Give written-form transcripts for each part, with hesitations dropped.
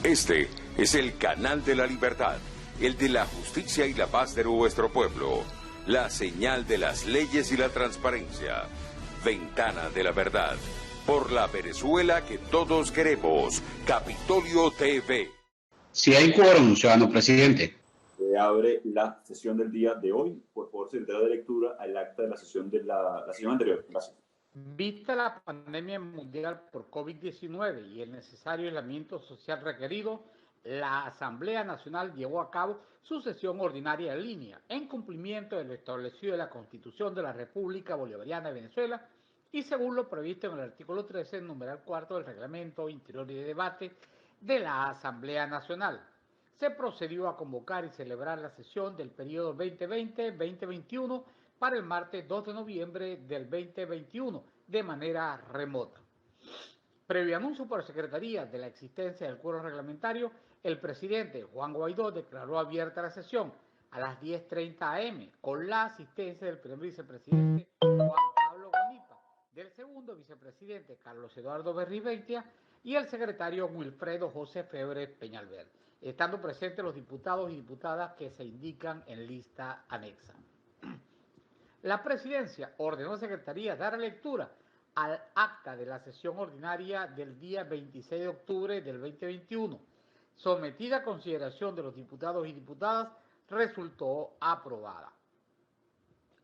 Este es el canal de la libertad, el de la justicia y la paz de nuestro pueblo, la señal de las leyes y la transparencia, ventana de la verdad, por la Venezuela que todos queremos, Capitolio TV. Si hay quórum, ciudadano presidente. Abre la sesión del día de hoy. Por favor, secretario de lectura al acta de la sesión de la sesión anterior. Gracias. Vista la pandemia mundial por COVID-19 y el necesario aislamiento social requerido, la Asamblea Nacional llevó a cabo su sesión ordinaria en línea, en cumplimiento de lo establecido en la Constitución de la República Bolivariana de Venezuela y según lo previsto en el artículo 13, numeral 4 del Reglamento Interior y de Debate de la Asamblea Nacional. Se procedió a convocar y celebrar la sesión del periodo 2020-2021 para el martes 2 de noviembre del 2021 de manera remota. Previo anuncio por Secretaría de la existencia del quórum reglamentario, el presidente Juan Guaidó declaró abierta la sesión a las 10:30 am con la asistencia del primer vicepresidente Juan Pablo Bonipa, del segundo vicepresidente Carlos Eduardo Berribeitia y el secretario Wilfredo José Febre Peñalver, estando presentes los diputados y diputadas que se indican en lista anexa. La presidencia ordenó a Secretaría dar lectura al acta de la sesión ordinaria del día 26 de octubre del 2021. Sometida a consideración de los diputados y diputadas, resultó aprobada.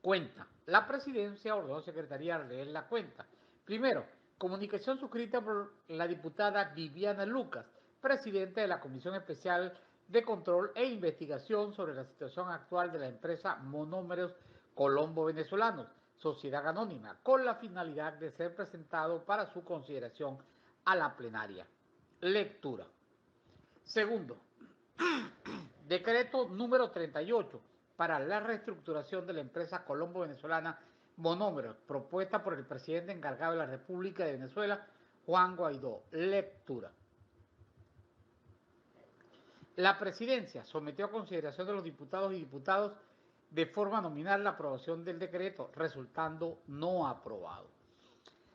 Cuenta. La presidencia ordenó a Secretaría leer la cuenta. Primero, comunicación suscrita por la diputada Viviana Lucas, presidenta de la Comisión Especial de Control e Investigación sobre la situación actual de la empresa Monómeros Colombo Venezolanos, Sociedad Anónima, con la finalidad de ser presentado para su consideración a la plenaria. Lectura. Segundo, decreto número 38 para la reestructuración de la empresa Colombo Venezolana Monómeros, propuesta por el presidente encargado de la República de Venezuela, Juan Guaidó. Lectura. La presidencia sometió a consideración de los diputados y diputadas de forma nominal la aprobación del decreto, resultando no aprobado.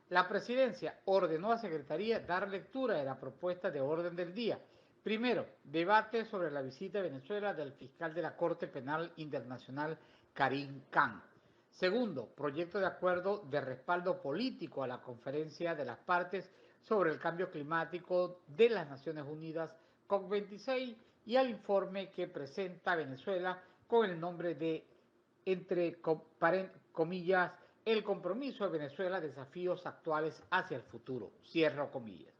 La presidencia ordenó a Secretaría dar lectura de la propuesta de orden del día. Primero, debate sobre la visita a Venezuela del fiscal de la Corte Penal Internacional, Karim Khan. Segundo, proyecto de acuerdo de respaldo político a la conferencia de las partes sobre el cambio climático de las Naciones Unidas, COP26, y al informe que presenta Venezuela con el nombre de, entre comillas, el compromiso de Venezuela, desafíos actuales hacia el futuro, cierro comillas.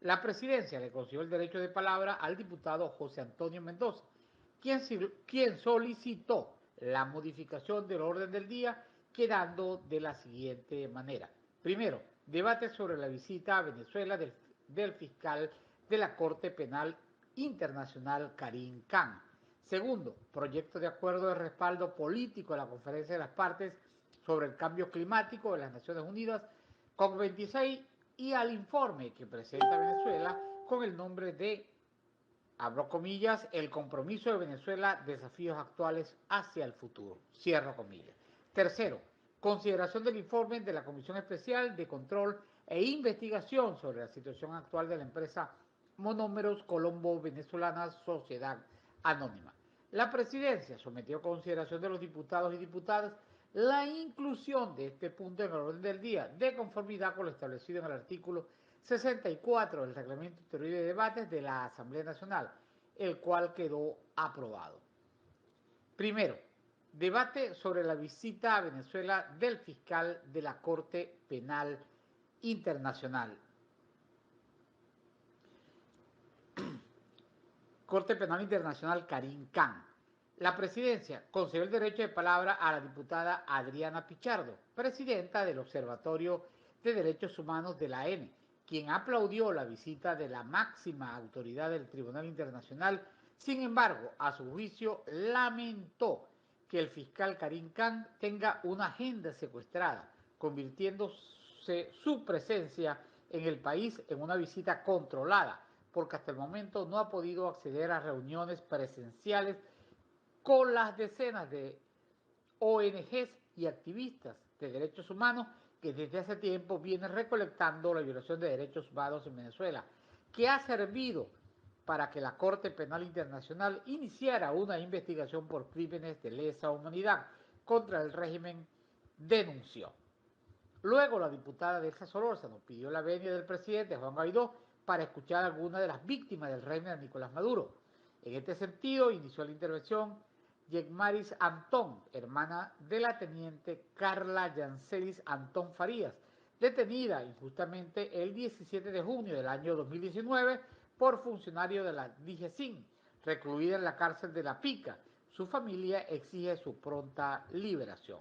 La presidencia le concedió el derecho de palabra al diputado José Antonio Mendoza, quien solicitó la modificación del orden del día, quedando de la siguiente manera. Primero, debate sobre la visita a Venezuela del fiscal de la Corte Penal Internacional, Karim Khan. Segundo, proyecto de acuerdo de respaldo político a la conferencia de las partes sobre el cambio climático de las Naciones Unidas, COP26, y al informe que presenta Venezuela con el nombre de, abro comillas, el compromiso de Venezuela, desafíos actuales hacia el futuro, cierro comillas. Tercero, consideración del informe de la Comisión Especial de Control e Investigación sobre la situación actual de la empresa Monómeros Colombo Venezolana, Sociedad Anónima. La presidencia sometió a consideración de los diputados y diputadas la inclusión de este punto en el orden del día, de conformidad con lo establecido en el artículo 64 del Reglamento Interior y de Debates de la Asamblea Nacional, el cual quedó aprobado. Primero, debate sobre la visita a Venezuela del fiscal de la Corte Penal Internacional. Corte Penal Internacional, Karim Khan. La presidencia concedió el derecho de palabra a la diputada Adriana Pichardo, presidenta del Observatorio de Derechos Humanos de la ANE, quien aplaudió la visita de la máxima autoridad del Tribunal Internacional. Sin embargo, a su juicio, lamentó que el fiscal Karim Khan tenga una agenda secuestrada, convirtiéndose su presencia en el país en una visita controlada, porque hasta el momento no ha podido acceder a reuniones presenciales con las decenas de ONGs y activistas de derechos humanos que desde hace tiempo vienen recolectando la violación de derechos humanos en Venezuela, que ha servido para que la Corte Penal Internacional iniciara una investigación por crímenes de lesa humanidad contra el régimen, denunció. Luego, la diputada Delsa Solórzano pidió la venia del presidente Juan Guaidó para escuchar a algunas de las víctimas del régimen de Nicolás Maduro. En este sentido, inició la intervención Yegmaris Antón, hermana de la teniente Carla Yancelis Antón Farías, detenida injustamente el 17 de junio del año 2019 por funcionario de la DGCIN, recluida en la cárcel de La Pica. Su familia exige su pronta liberación.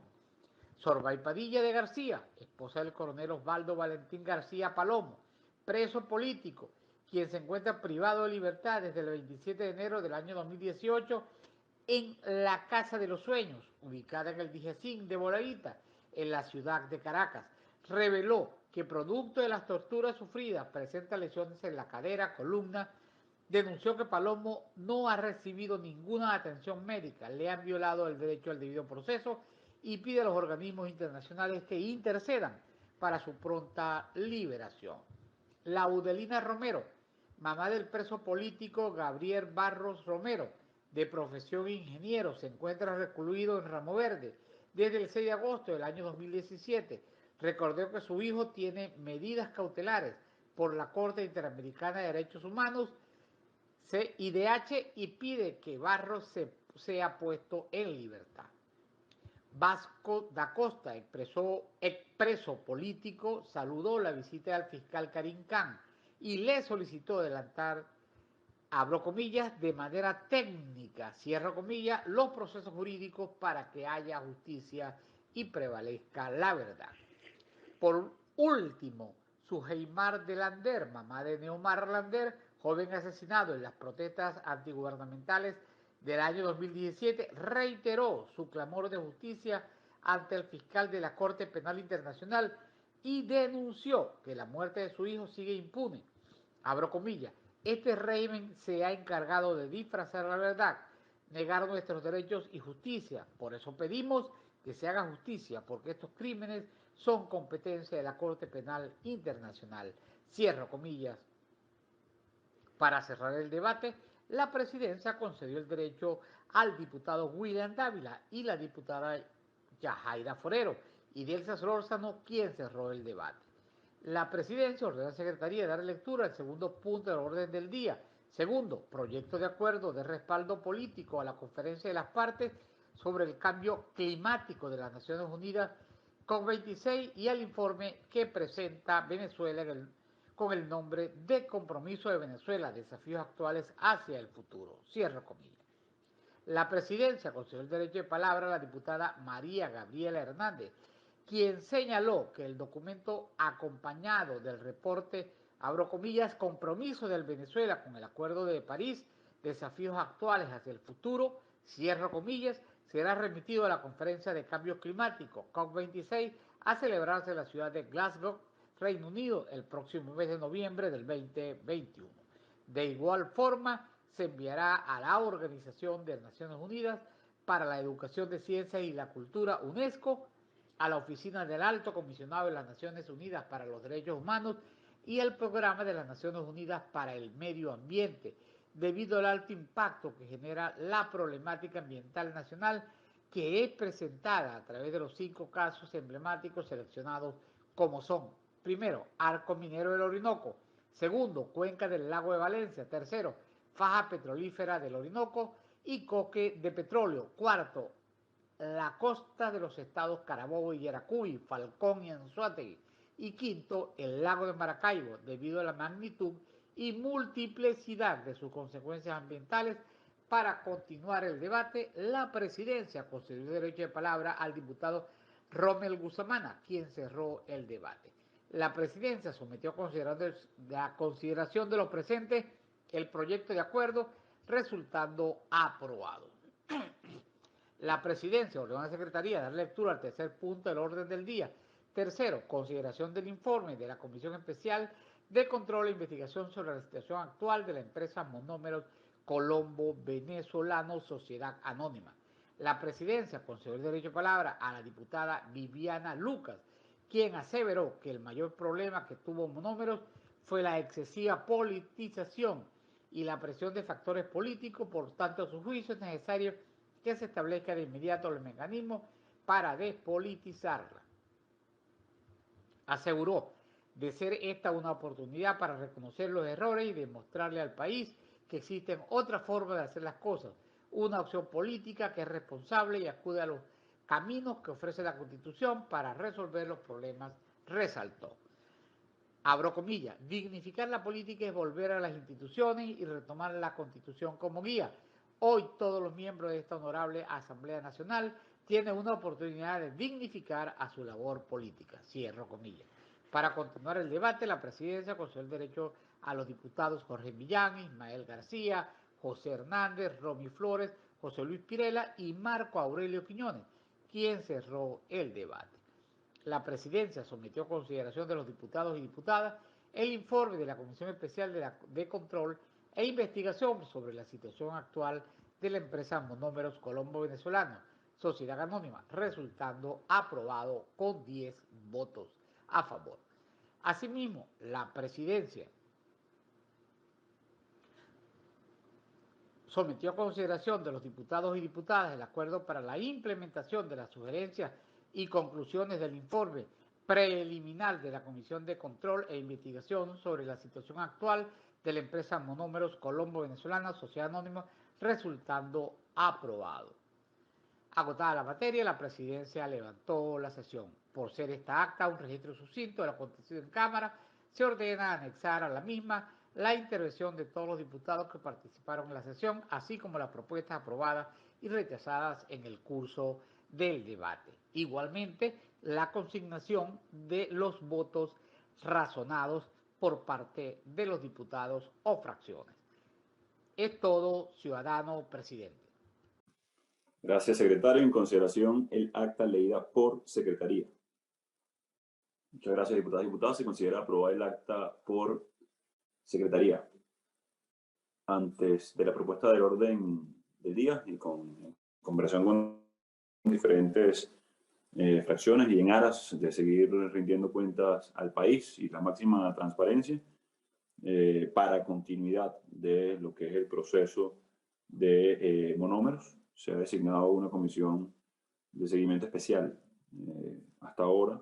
Sorbay Padilla de García, esposa del coronel Osvaldo Valentín García Palomo, preso político, quien se encuentra privado de libertad desde el 27 de enero del año 2018 en la Casa de los Sueños, ubicada en el Dijecín de Bolavita, en la ciudad de Caracas, reveló que producto de las torturas sufridas presenta lesiones en la cadera, columna. Denunció que Palomo no ha recibido ninguna atención médica, le han violado el derecho al debido proceso y pide a los organismos internacionales que intercedan para su pronta liberación. Laudelina Romero, mamá del preso político Gabriel Barros Romero, de profesión ingeniero, se encuentra recluido en Ramo Verde desde el 6 de agosto del año 2017. Recordó que su hijo tiene medidas cautelares por la Corte Interamericana de Derechos Humanos, CIDH, y pide que Barros sea puesto en libertad. Vasco da Costa, expreso político, saludó la visita del fiscal Karim Khan y le solicitó adelantar, abro comillas, de manera técnica, cierro comillas, los procesos jurídicos para que haya justicia y prevalezca la verdad. Por último, Suheimar de Lander, mamá de Neomar Lander, joven asesinado en las protestas antigubernamentales del año 2017, reiteró su clamor de justicia ante el fiscal de la Corte Penal Internacional y denunció que la muerte de su hijo sigue impune. Abro comillas, este régimen se ha encargado de disfrazar la verdad, negar nuestros derechos y justicia. Por eso pedimos que se haga justicia, porque estos crímenes son competencia de la Corte Penal Internacional. Cierro comillas. Para cerrar el debate, la presidencia concedió el derecho al diputado William Dávila y la diputada Yajaira Forero y Delsa Solórzano, quien cerró el debate. La presidencia ordenó a la Secretaría dar lectura al segundo punto del orden del día. Segundo, proyecto de acuerdo de respaldo político a la conferencia de las partes sobre el cambio climático de las Naciones Unidas COP26 y al informe que presenta Venezuela con el nombre de Compromiso de Venezuela, desafíos actuales hacia el futuro. Cierro comillas. La presidencia concedió el derecho de palabra a la diputada María Gabriela Hernández, quien señaló que el documento acompañado del reporte, abro comillas, Compromiso de Venezuela con el Acuerdo de París, desafíos actuales hacia el futuro, cierro comillas, será remitido a la Conferencia de Cambio Climático, COP26, a celebrarse en la ciudad de Glasgow, Reino Unido, el próximo mes de noviembre del 2021. De igual forma, se enviará a la Organización de Naciones Unidas para la Educación de Ciencias y la Cultura, UNESCO, a la Oficina del Alto Comisionado de las Naciones Unidas para los Derechos Humanos y al Programa de las Naciones Unidas para el Medio Ambiente, debido al alto impacto que genera la problemática ambiental nacional, que es presentada a través de los 5 casos emblemáticos seleccionados, como son: primero, Arco Minero del Orinoco; segundo, Cuenca del Lago de Valencia; tercero, Faja Petrolífera del Orinoco y Coque de Petróleo; cuarto, la costa de los estados Carabobo y Yaracuy, Falcón y Anzoátegui; y quinto, el lago de Maracaibo, debido a la magnitud y multiplicidad de sus consecuencias ambientales. Para continuar el debate, la presidencia concedió el derecho de palabra al diputado Rommel Guzamana, quien cerró el debate. La presidencia sometió a consideración de los presentes el proyecto de acuerdo, resultando aprobado. La presidencia ordenó a la Secretaría dar lectura al tercer punto del orden del día. Tercero, consideración del informe de la Comisión Especial de Control e Investigación sobre la situación actual de la empresa Monómeros Colombo Venezolano Sociedad Anónima. La presidencia concedió el derecho de palabra a la diputada Viviana Lucas, quien aseveró que el mayor problema que tuvo Monómeros fue la excesiva politización y la presión de factores políticos. Por tanto, a su juicio es necesario que se establezca de inmediato el mecanismo para despolitizarla. Aseguró de ser esta una oportunidad para reconocer los errores y demostrarle al país que existen otras formas de hacer las cosas, una opción política que es responsable y acude a los caminos que ofrece la Constitución para resolver los problemas, resaltó. Abro comillas, dignificar la política es volver a las instituciones y retomar la Constitución como guía. Hoy todos los miembros de esta honorable Asamblea Nacional tienen una oportunidad de dignificar a su labor política. Cierro comillas. Para continuar el debate, la presidencia concedió el derecho a los diputados Jorge Millán, Ismael García, José Hernández, Romy Flores, José Luis Pirela y Marco Aurelio Quiñones, quien cerró el debate. La presidencia sometió a consideración de los diputados y diputadas el informe de la Comisión Especial de Control e Investigación sobre la situación actual de la empresa Monómeros Colombo Venezolano, Sociedad Anónima, resultando aprobado con 10 votos a favor. Asimismo, la presidencia sometió a consideración de los diputados y diputadas el acuerdo para la implementación de las sugerencias y conclusiones del informe preliminar de la Comisión de Control e Investigación sobre la situación actual de la empresa Monómeros Colombo Venezolana, Sociedad Anónima, resultando aprobado. Agotada la materia, la presidencia levantó la sesión. Por ser esta acta un registro sucinto de lo acontecido en Cámara, se ordena anexar a la misma la intervención de todos los diputados que participaron en la sesión, así como las propuestas aprobadas y rechazadas en el curso del debate. Igualmente, la consignación de los votos razonados por parte de los diputados o fracciones. Es todo, ciudadano presidente. Gracias, secretario. En consideración, el acta leída por secretaría. Muchas gracias, diputadas y diputados. Se considera aprobada el acta por secretaría. Antes de la propuesta del orden del día y con conversación con diferentes fracciones y en aras de seguir rindiendo cuentas al país y la máxima transparencia para continuidad de lo que es el proceso de monómeros, se ha designado una comisión de seguimiento especial. Hasta ahora,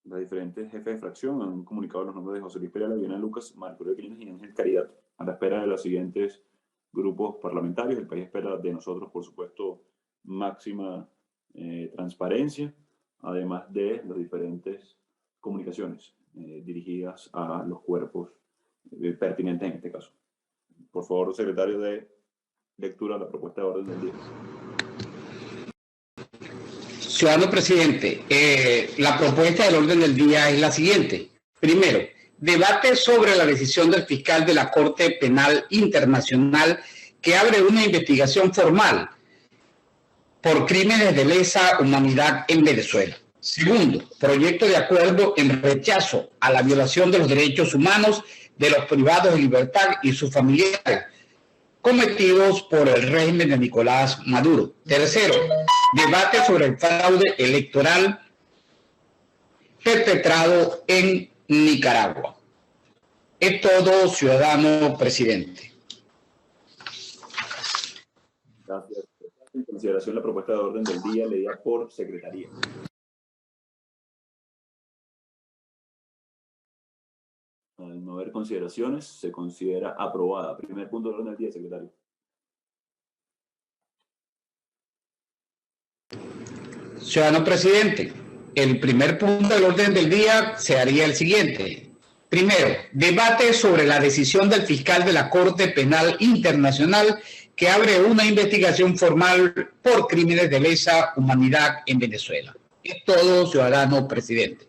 los diferentes jefes de fracción han comunicado los nombres de José Luis Pirela, Viviana Lucas, Marco Aurelio Quiñones y Ángel Caridad, a la espera de los siguientes grupos parlamentarios. El país espera de nosotros, por supuesto, máxima transparencia, además de las diferentes comunicaciones dirigidas a los cuerpos pertinentes en este caso. Por favor, secretario, de lectura de la propuesta de orden del día. Ciudadano presidente, la propuesta del orden del día es la siguiente. Primero, debate sobre la decisión del fiscal de la Corte Penal Internacional que abre una investigación formal por crímenes de lesa humanidad en Venezuela. Segundo, proyecto de acuerdo en rechazo a la violación de los derechos humanos de los privados de libertad y sus familiares cometidos por el régimen de Nicolás Maduro. Tercero, debate sobre el fraude electoral perpetrado en Nicaragua. Es todo, ciudadano presidente. Gracias. En consideración la propuesta de orden del día leída por secretaría. Al no haber consideraciones, se considera aprobada. Primer punto del orden del día, secretario. Ciudadano presidente, el primer punto del orden del día se haría el siguiente. Primero, debate sobre la decisión del fiscal de la Corte Penal Internacional que abre una investigación formal por crímenes de lesa humanidad en Venezuela. Es todo, ciudadano presidente.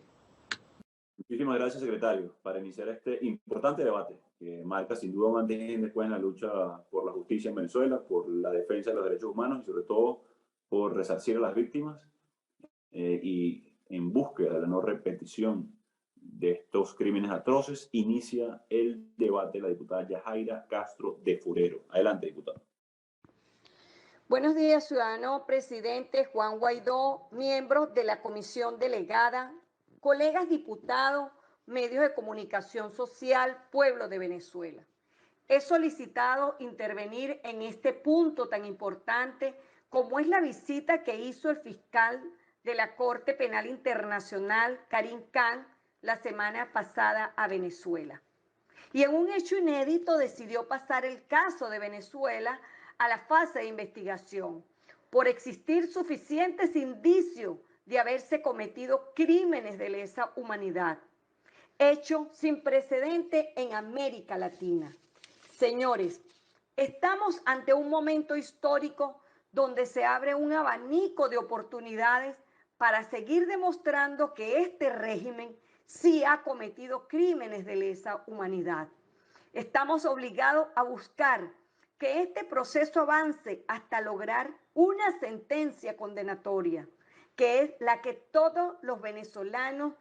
Muchísimas gracias, secretario, para iniciar este importante debate que marca sin duda un antes y después en la lucha por la justicia en Venezuela, por la defensa de los derechos humanos y sobre todo por resarcir a las víctimas y en búsqueda de la no repetición de estos crímenes atroces, inicia el debate la diputada Yajaira Castro de Furero. Adelante, diputada. Buenos días, ciudadano presidente Juan Guaidó, miembros de la comisión delegada, colegas diputados, medios de comunicación social, pueblo de Venezuela. he solicitado intervenir en este punto tan importante como es la visita que hizo el fiscal de la Corte Penal Internacional, Karim Khan, la semana pasada a Venezuela. Y en un hecho inédito decidió pasar el caso de Venezuela a la fase de investigación por existir suficientes indicios de haberse cometido crímenes de lesa humanidad, hecho sin precedente en América Latina. Señores, estamos ante un momento histórico donde se abre un abanico de oportunidades para seguir demostrando que este régimen sí ha cometido crímenes de lesa humanidad. Estamos obligados a buscar que este proceso avance hasta lograr una sentencia condenatoria, que es la que todos los venezolanos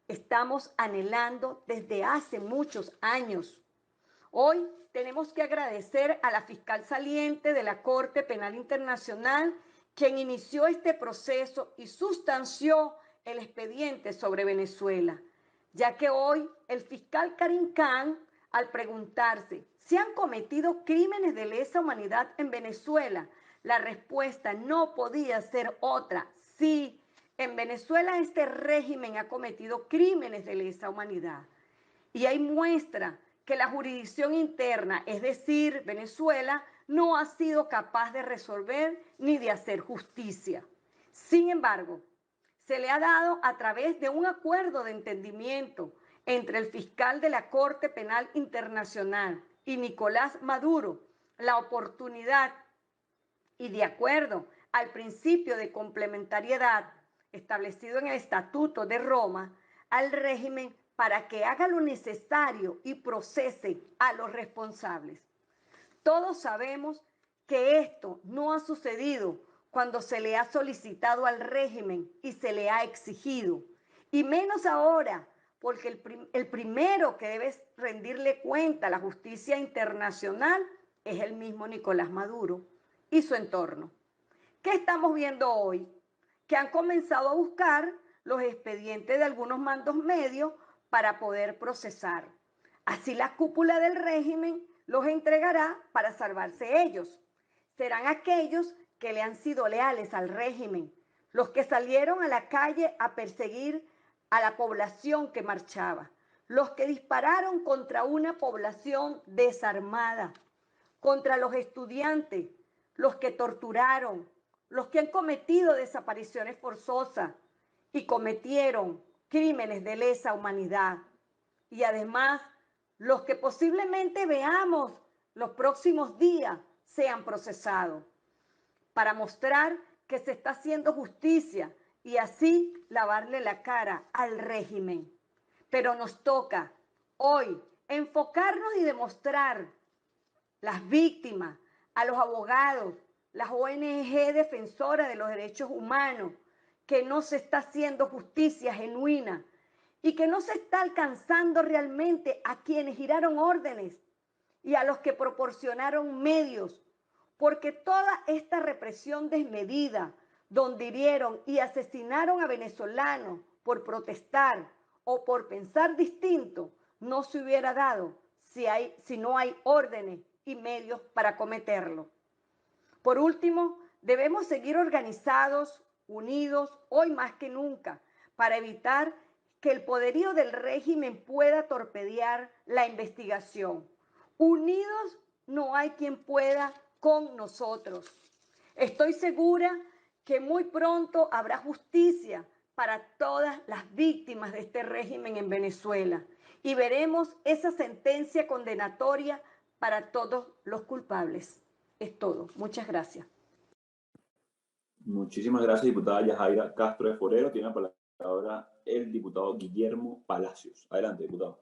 estamos anhelando desde hace muchos años. Hoy tenemos que agradecer a la fiscal saliente de la Corte Penal Internacional, quien inició este proceso y sustanció el expediente sobre Venezuela, ya que hoy el fiscal Karim Khan, al preguntarse si han cometido crímenes de lesa humanidad en Venezuela, la respuesta no podía ser otra: sí, en Venezuela este régimen ha cometido crímenes de lesa humanidad. Y ahí muestra que la jurisdicción interna, es decir, Venezuela, no ha sido capaz de resolver ni de hacer justicia. Sin embargo, se le ha dado a través de un acuerdo de entendimiento entre el fiscal de la Corte Penal Internacional y Nicolás Maduro la oportunidad, y de acuerdo al principio de complementariedad establecido en el Estatuto de Roma, al régimen para que haga lo necesario y procese a los responsables. Todos sabemos que esto no ha sucedido cuando se le ha solicitado al régimen y se le ha exigido, y menos ahora, porque el primero que debe rendirle cuenta a la justicia internacional es el mismo Nicolás Maduro y su entorno. ¿Qué estamos viendo hoy? Que han comenzado a buscar los expedientes de algunos mandos medios para poder procesar. Así la cúpula del régimen los entregará para salvarse ellos. Serán aquellos que le han sido leales al régimen, los que salieron a la calle a perseguir a la población que marchaba, los que dispararon contra una población desarmada, contra los estudiantes, los que torturaron, los que han cometido desapariciones forzosas y cometieron crímenes de lesa humanidad. Y además, los que posiblemente veamos los próximos días sean procesados, para mostrar que se está haciendo justicia y así lavarle la cara al régimen. Pero nos toca hoy enfocarnos y demostrar las víctimas, a los abogados, las ONG defensoras de los derechos humanos, que no se está haciendo justicia genuina y que no se está alcanzando realmente a quienes giraron órdenes y a los que proporcionaron medios, porque toda esta represión desmedida, donde hirieron y asesinaron a venezolanos por protestar o por pensar distinto, no se hubiera dado si no hay órdenes y medios para cometerlo. Por último, debemos seguir organizados, unidos, hoy más que nunca, para evitar que el poderío del régimen pueda torpedear la investigación. Unidos no hay quien pueda con nosotros. Estoy segura que muy pronto habrá justicia para todas las víctimas de este régimen en Venezuela y veremos esa sentencia condenatoria para todos los culpables. Es todo. Muchas gracias. Muchísimas gracias, diputada Yajaira Castro de Forero. Tiene la palabra el diputado Guillermo Palacios. Adelante, diputado.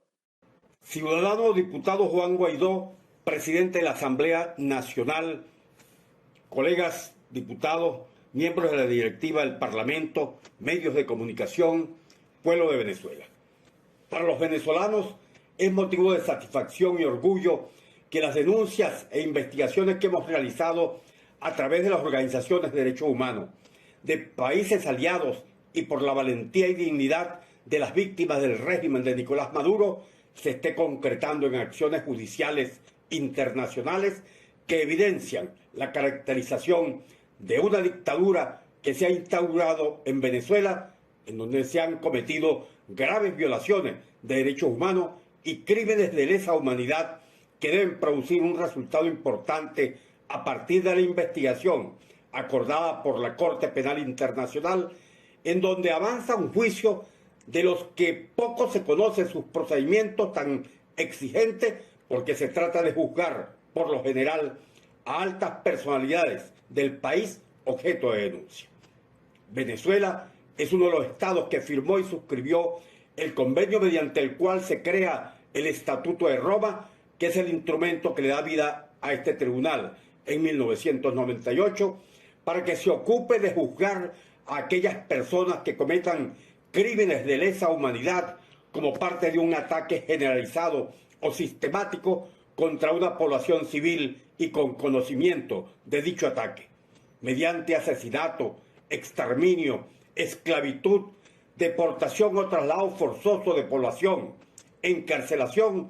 Ciudadano diputado Juan Guaidó, presidente de la Asamblea Nacional, colegas diputados, miembros de la directiva del Parlamento, medios de comunicación, pueblo de Venezuela. Para los venezolanos es motivo de satisfacción y orgullo que las denuncias e investigaciones que hemos realizado a través de las organizaciones de derechos humanos, de países aliados y por la valentía y dignidad de las víctimas del régimen de Nicolás Maduro, se esté concretando en acciones judiciales internacionales que evidencian la caracterización de una dictadura que se ha instaurado en Venezuela, en donde se han cometido graves violaciones de derechos humanos y crímenes de lesa humanidad que deben producir un resultado importante a partir de la investigación acordada por la Corte Penal Internacional, en donde avanza un juicio de los que poco se conocen sus procedimientos tan exigentes, porque se trata de juzgar, por lo general, a altas personalidades del país objeto de denuncia. Venezuela es uno de los estados que firmó y suscribió el convenio mediante el cual se crea el Estatuto de Roma, que es el instrumento que le da vida a este tribunal en 1998, para que se ocupe de juzgar a aquellas personas que cometan crímenes de lesa humanidad como parte de un ataque generalizado o sistemático contra una población civil y con conocimiento de dicho ataque, mediante asesinato, exterminio, esclavitud, deportación o traslado forzoso de población, encarcelación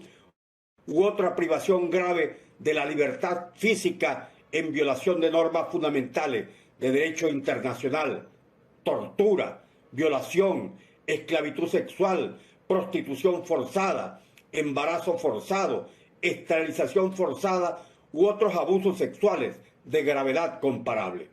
u otra privación grave de la libertad física en violación de normas fundamentales de derecho internacional, tortura, violación, esclavitud sexual, prostitución forzada, embarazo forzado, esterilización forzada u otros abusos sexuales de gravedad comparable,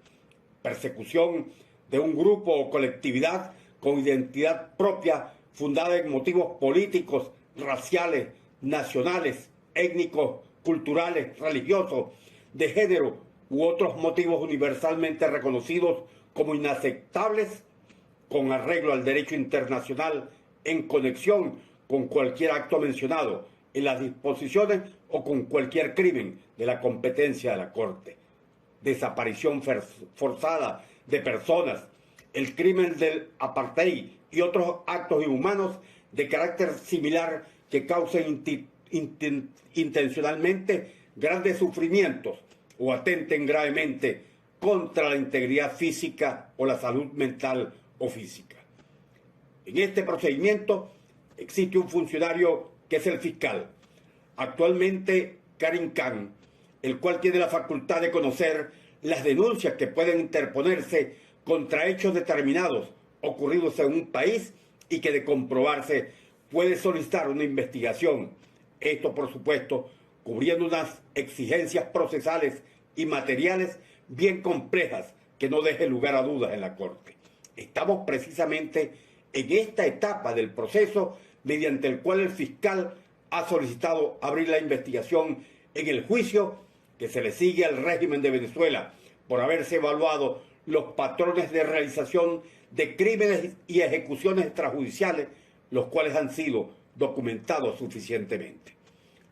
persecución de un grupo o colectividad con identidad propia fundada en motivos políticos, raciales, nacionales, étnicos, culturales, religiosos, de género u otros motivos universalmente reconocidos como inaceptables con arreglo al derecho internacional en conexión con cualquier acto mencionado en las disposiciones o con cualquier crimen de la competencia de la Corte. Desaparición forzada de personas, el crimen del apartheid y otros actos inhumanos de carácter similar que causen intencionalmente grandes sufrimientos o atenten gravemente contra la integridad física o la salud mental o física. En este procedimiento existe un funcionario que es el fiscal, actualmente Karim Khan, el cual tiene la facultad de conocer las denuncias que pueden interponerse contra hechos determinados ocurridos en un país y que de comprobarse puede solicitar una investigación. Esto, por supuesto, cubriendo unas exigencias procesales y materiales bien complejas que no dejen lugar a dudas en la Corte. Estamos precisamente en esta etapa del proceso mediante el cual el fiscal ha solicitado abrir la investigación en el juicio que se le sigue al régimen de Venezuela por haberse evaluado los patrones de realización de crímenes y ejecuciones extrajudiciales, los cuales han sido documentados suficientemente.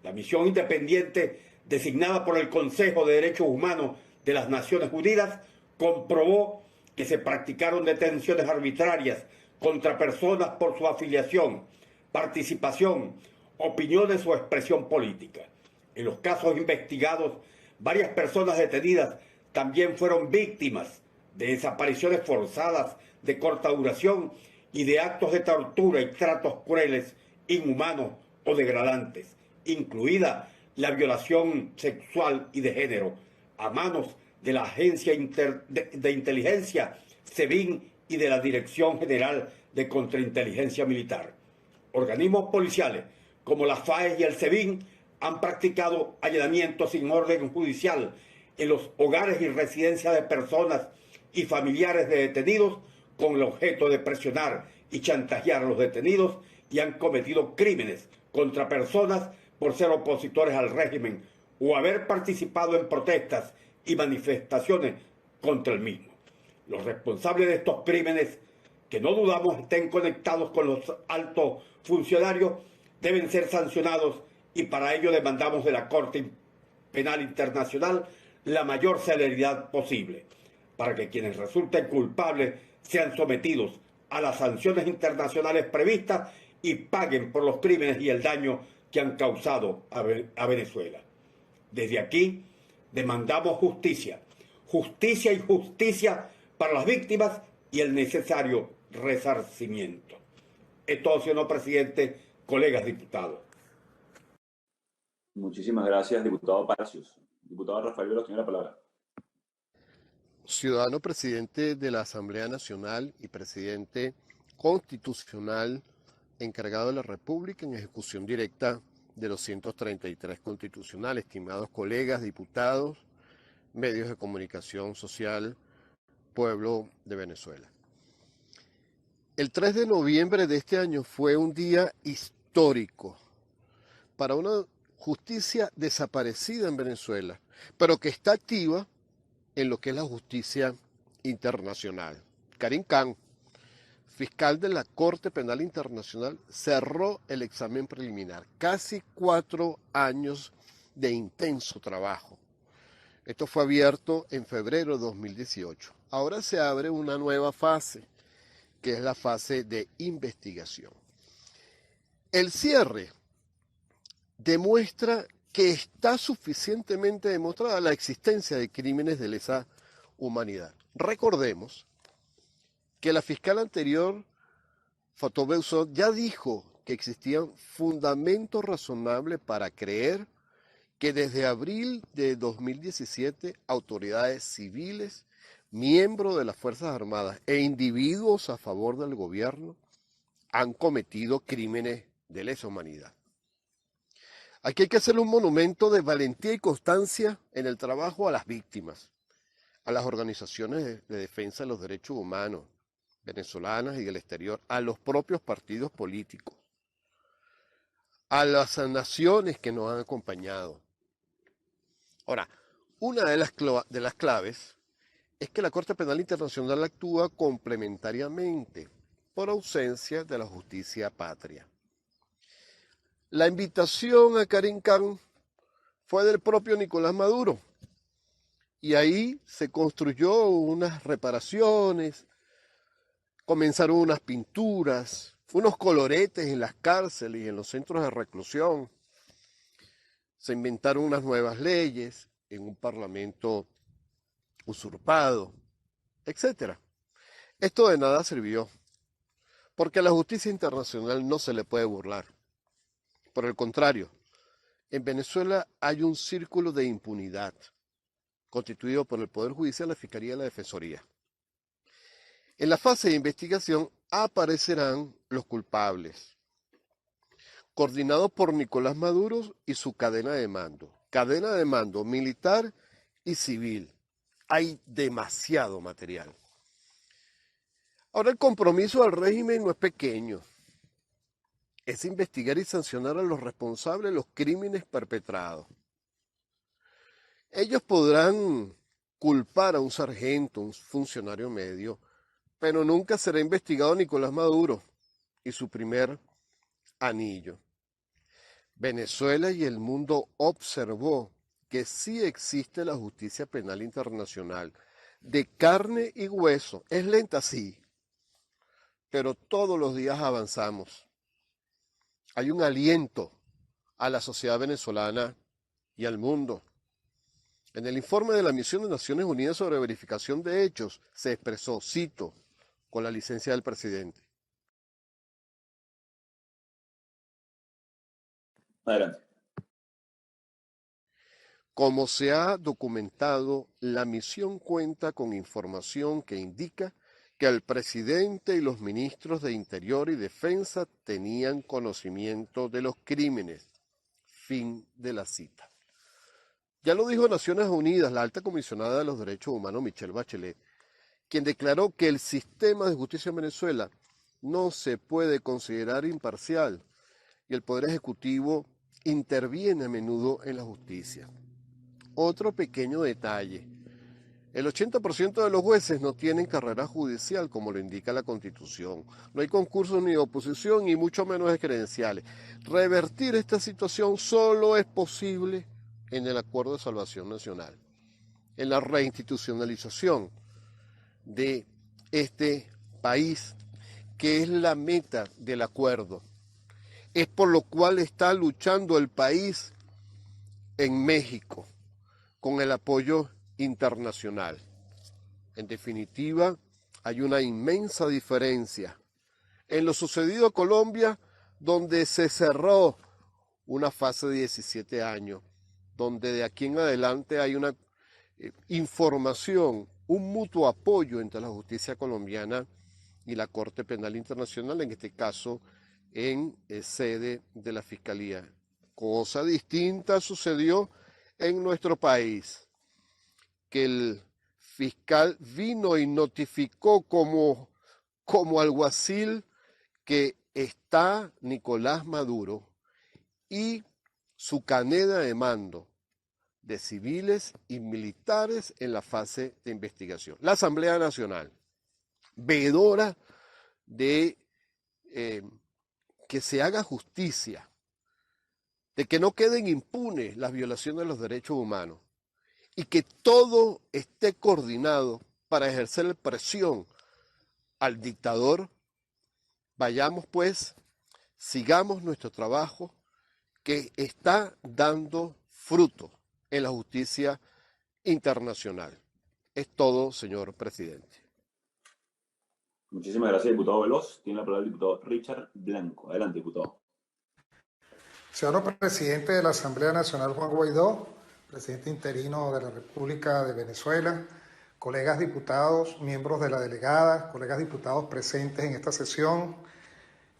La misión independiente designada por el Consejo de Derechos Humanos de las Naciones Unidas comprobó que se practicaron detenciones arbitrarias contra personas por su afiliación, participación, opiniones o expresión política. En los casos investigados, varias personas detenidas también fueron víctimas de desapariciones forzadas de corta duración y de actos de tortura y tratos crueles, inhumanos o degradantes, incluida la violación sexual y de género a manos de la Agencia de Inteligencia, SEBIN, y de la Dirección General de Contrainteligencia Militar. Organismos policiales como la FAES y el SEBIN han practicado allanamientos sin orden judicial en los hogares y residencias de personas y familiares de detenidos con el objeto de presionar y chantajear a los detenidos, y han cometido crímenes contra personas por ser opositores al régimen o haber participado en protestas y manifestaciones contra el mismo. Los responsables de estos crímenes, que no dudamos estén conectados con los altos funcionarios, deben ser sancionados, y para ello demandamos de la Corte Penal Internacional la mayor celeridad posible, para que quienes resulten culpables sean sometidos a las sanciones internacionales previstas y paguen por los crímenes y el daño que han causado a Venezuela. Desde aquí demandamos justicia, justicia y justicia para las víctimas y el necesario resarcimiento. Esto, señor presidente, colegas diputados. Muchísimas gracias, diputado Palacios. Diputado Rafael Veloz, tiene la palabra. Ciudadano presidente de la Asamblea Nacional y presidente constitucional encargado de la República en ejecución directa de los 133 constitucionales, estimados colegas, diputados, medios de comunicación social, pueblo de Venezuela. El 3 de noviembre de este año fue un día histórico para una justicia desaparecida en Venezuela, pero que está activa en lo que es la justicia internacional. Karim Khan, fiscal de la Corte Penal Internacional, cerró el examen preliminar. Casi 4 años de intenso trabajo. Esto fue abierto en febrero de 2018. Ahora se abre una nueva fase, que es la fase de investigación. El cierre demuestra que está suficientemente demostrada la existencia de crímenes de lesa humanidad. Recordemos que la fiscal anterior, Fatou Bensouda, ya dijo que existían fundamentos razonables para creer que desde abril de 2017 autoridades civiles, miembros de las Fuerzas Armadas e individuos a favor del gobierno han cometido crímenes de lesa humanidad. Aquí hay que hacerle un monumento de valentía y constancia en el trabajo a las víctimas, a las organizaciones de defensa de los derechos humanos venezolanas y del exterior, a los propios partidos políticos, a las naciones que nos han acompañado. Ahora, una de las claves es que la Corte Penal Internacional actúa complementariamente por ausencia de la justicia patria. La invitación a Karim Khan fue del propio Nicolás Maduro y ahí se construyó unas reparaciones, comenzaron unas pinturas, unos coloretes en las cárceles y en los centros de reclusión, se inventaron unas nuevas leyes en un parlamento usurpado, etc. Esto de nada sirvió, porque a la justicia internacional no se le puede burlar. Por el contrario, en Venezuela hay un círculo de impunidad constituido por el Poder Judicial, la Fiscalía y la Defensoría. En la fase de investigación aparecerán los culpables, coordinados por Nicolás Maduro y su cadena de mando militar y civil. Hay demasiado material. Ahora, el compromiso del régimen no es pequeño. Es investigar y sancionar a los responsables de los crímenes perpetrados. Ellos podrán culpar a un sargento, un funcionario medio, pero nunca será investigado Nicolás Maduro y su primer anillo. Venezuela y el mundo observó que sí existe la justicia penal internacional, de carne y hueso. Es lenta, sí, pero todos los días avanzamos. Hay un aliento a la sociedad venezolana y al mundo. En el informe de la Misión de Naciones Unidas sobre verificación de hechos se expresó, cito, con la licencia del presidente. Adelante. Como se ha documentado, la misión cuenta con información que indica que el presidente y los ministros de Interior y Defensa tenían conocimiento de los crímenes. Fin de la cita. Ya lo dijo Naciones Unidas, la alta comisionada de los derechos humanos, Michelle Bachelet, quien declaró que el sistema de justicia en Venezuela no se puede considerar imparcial y el Poder Ejecutivo interviene a menudo en la justicia. Otro pequeño detalle. El 80% de los jueces no tienen carrera judicial, como lo indica la Constitución. No hay concursos ni de oposición y mucho menos de credenciales. Revertir esta situación solo es posible en el Acuerdo de Salvación Nacional, en la reinstitucionalización de este país, que es la meta del acuerdo. Es por lo cual está luchando el país en México, con el apoyo internacional. En definitiva, hay una inmensa diferencia en lo sucedido a Colombia, donde se cerró una fase de 17 años, donde de aquí en adelante hay una información, un mutuo apoyo entre la justicia colombiana y la Corte Penal Internacional, en este caso en sede de la Fiscalía. Cosa distinta sucedió en nuestro país, que el fiscal vino y notificó como alguacil que está Nicolás Maduro y su cadena de mando de civiles y militares en la fase de investigación. La Asamblea Nacional, veedora de que se haga justicia, de que no queden impunes las violaciones de los derechos humanos y que todo esté coordinado para ejercer presión al dictador. Vayamos pues, sigamos nuestro trabajo que está dando fruto en la justicia internacional. Es todo, señor presidente. Muchísimas gracias, diputado Veloz. Tiene la palabra el diputado Richard Blanco. Adelante, diputado. Señor presidente de la Asamblea Nacional, Juan Guaidó, presidente interino de la República de Venezuela, colegas diputados, miembros de la delegada, colegas diputados presentes en esta sesión,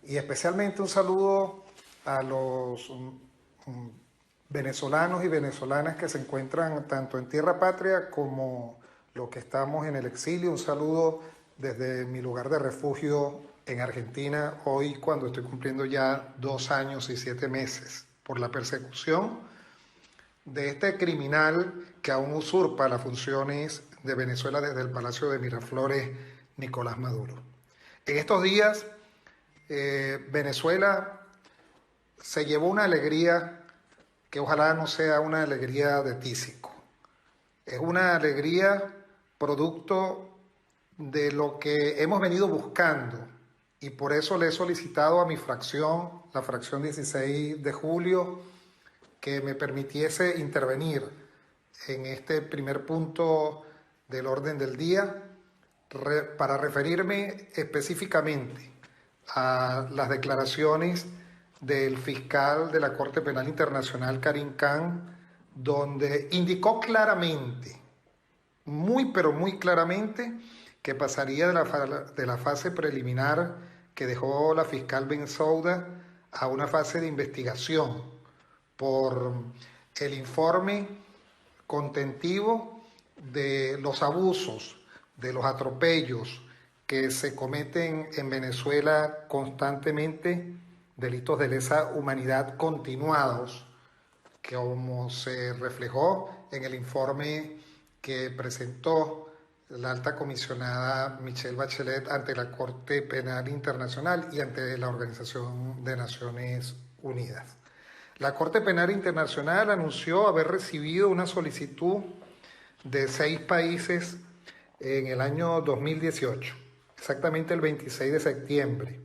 y especialmente un saludo a los venezolanos y venezolanas que se encuentran tanto en tierra patria como los que estamos en el exilio. Un saludo desde mi lugar de refugio en Argentina, hoy cuando estoy cumpliendo ya 2 años y 7 meses por la persecución de este criminal que aún usurpa las funciones de Venezuela desde el Palacio de Miraflores, Nicolás Maduro. En estos días, Venezuela se llevó una alegría que ojalá no sea una alegría de tísico. Es una alegría producto de lo que hemos venido buscando, y por eso le he solicitado a mi fracción, la fracción 16 de julio, que me permitiese intervenir en este primer punto del orden del día para referirme específicamente a las declaraciones del fiscal de la Corte Penal Internacional, Karim Khan, donde indicó claramente, muy pero muy claramente, que pasaría de la fase preliminar que dejó la fiscal Bensouda a una fase de investigación por el informe contentivo de los abusos, de los atropellos que se cometen en Venezuela constantemente, delitos de lesa humanidad continuados, como se reflejó en el informe que presentó la alta comisionada Michelle Bachelet ante la Corte Penal Internacional y ante la Organización de Naciones Unidas. La Corte Penal Internacional anunció haber recibido una solicitud de 6 países en el año 2018, exactamente el 26 de septiembre.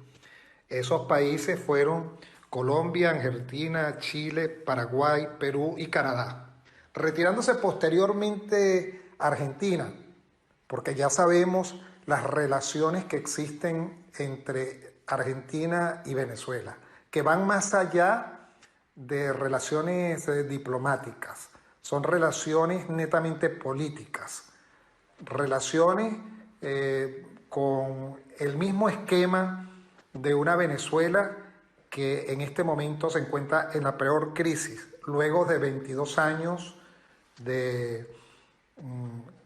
Esos países fueron Colombia, Argentina, Chile, Paraguay, Perú y Canadá. Retirándose posteriormente Argentina, porque ya sabemos las relaciones que existen entre Argentina y Venezuela, que van más allá de relaciones diplomáticas, son relaciones netamente políticas, relaciones con el mismo esquema de una Venezuela que en este momento se encuentra en la peor crisis, luego de 22 años de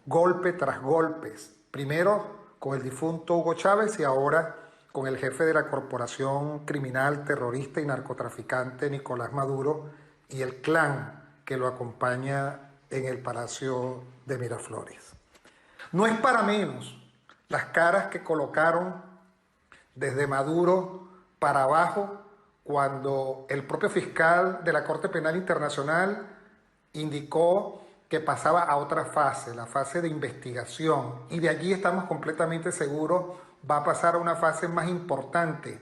golpe tras golpes, primero con el difunto Hugo Chávez y ahora con el jefe de la corporación criminal, terrorista y narcotraficante Nicolás Maduro y el clan que lo acompaña en el Palacio de Miraflores. No es para menos las caras que colocaron desde Maduro para abajo cuando el propio fiscal de la Corte Penal Internacional indicó que pasaba a otra fase, la fase de investigación, y de allí estamos completamente seguros va a pasar a una fase más importante,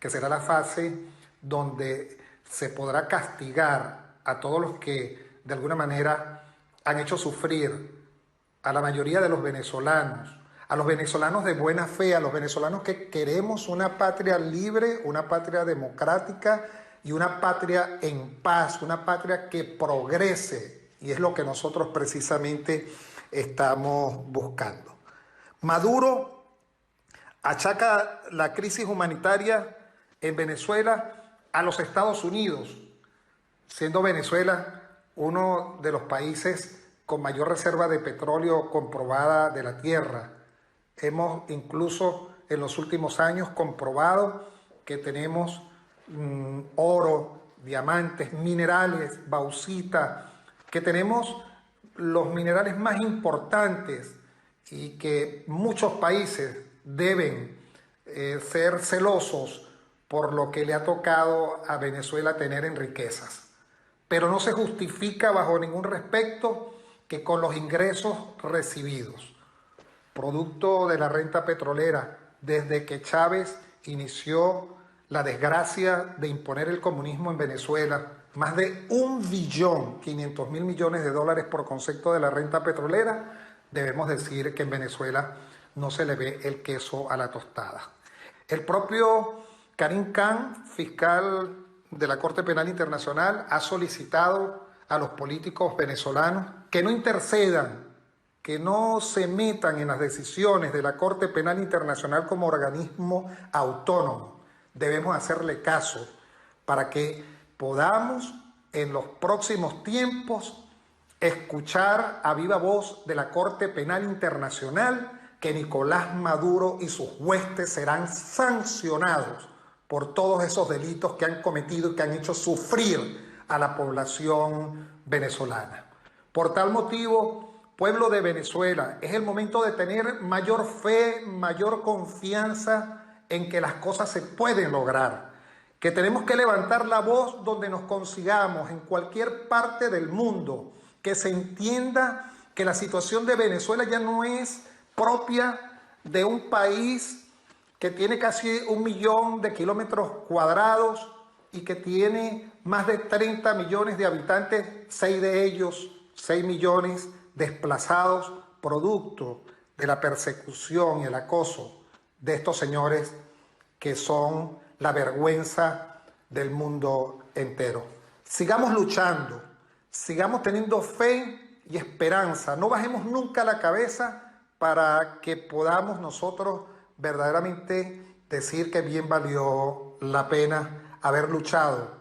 que será la fase donde se podrá castigar a todos los que de alguna manera han hecho sufrir a la mayoría de los venezolanos, a los venezolanos de buena fe, a los venezolanos que queremos una patria libre, una patria democrática, y una patria en paz, una patria que progrese, y es lo que nosotros precisamente estamos buscando. Maduro achaca la crisis humanitaria en Venezuela a los Estados Unidos, siendo Venezuela uno de los países con mayor reserva de petróleo comprobada de la tierra. Hemos incluso en los últimos años comprobado que tenemos oro, diamantes, minerales, bauxita, que tenemos los minerales más importantes y que muchos países deben ser celosos por lo que le ha tocado a Venezuela tener en riquezas. Pero no se justifica bajo ningún respecto que con los ingresos recibidos, producto de la renta petrolera, desde que Chávez inició la desgracia de imponer el comunismo en Venezuela, más de $1.500.000.000.000 por concepto de la renta petrolera, debemos decir que en Venezuela no se le ve el queso a la tostada. El propio Karim Khan, fiscal de la Corte Penal Internacional, ha solicitado a los políticos venezolanos que no intercedan, que no se metan en las decisiones de la Corte Penal Internacional como organismo autónomo. Debemos hacerle caso para que podamos en los próximos tiempos escuchar a viva voz de la Corte Penal Internacional que Nicolás Maduro y sus huestes serán sancionados por todos esos delitos que han cometido y que han hecho sufrir a la población venezolana. Por tal motivo, pueblo de Venezuela, es el momento de tener mayor fe, mayor confianza en que las cosas se pueden lograr, que tenemos que levantar la voz donde nos consigamos, en cualquier parte del mundo, que se entienda que la situación de Venezuela ya no es propia de un país que tiene casi 1 millón de kilómetros cuadrados y que tiene más de 30 millones de habitantes, 6 de ellos, 6 millones desplazados, producto de la persecución y el acoso de estos señores que son la vergüenza del mundo entero. Sigamos luchando, sigamos teniendo fe y esperanza, no bajemos nunca la cabeza para que podamos nosotros verdaderamente decir que bien valió la pena haber luchado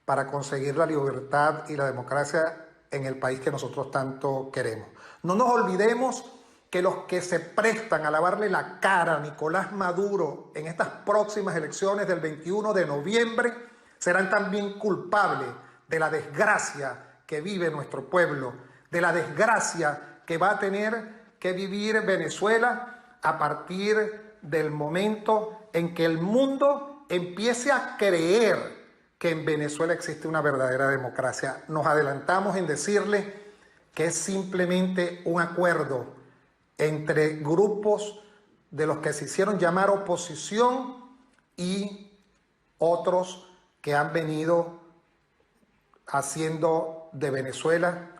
para conseguir la libertad y la democracia en el país que nosotros tanto queremos. No nos olvidemos que los que se prestan a lavarle la cara a Nicolás Maduro en estas próximas elecciones del 21 de noviembre serán también culpables de la desgracia que vive nuestro pueblo, de la desgracia que va a tener que vivir Venezuela a partir del momento en que el mundo empiece a creer que en Venezuela existe una verdadera democracia. Nos adelantamos en decirle que es simplemente un acuerdo entre grupos de los que se hicieron llamar oposición y otros que han venido haciendo de Venezuela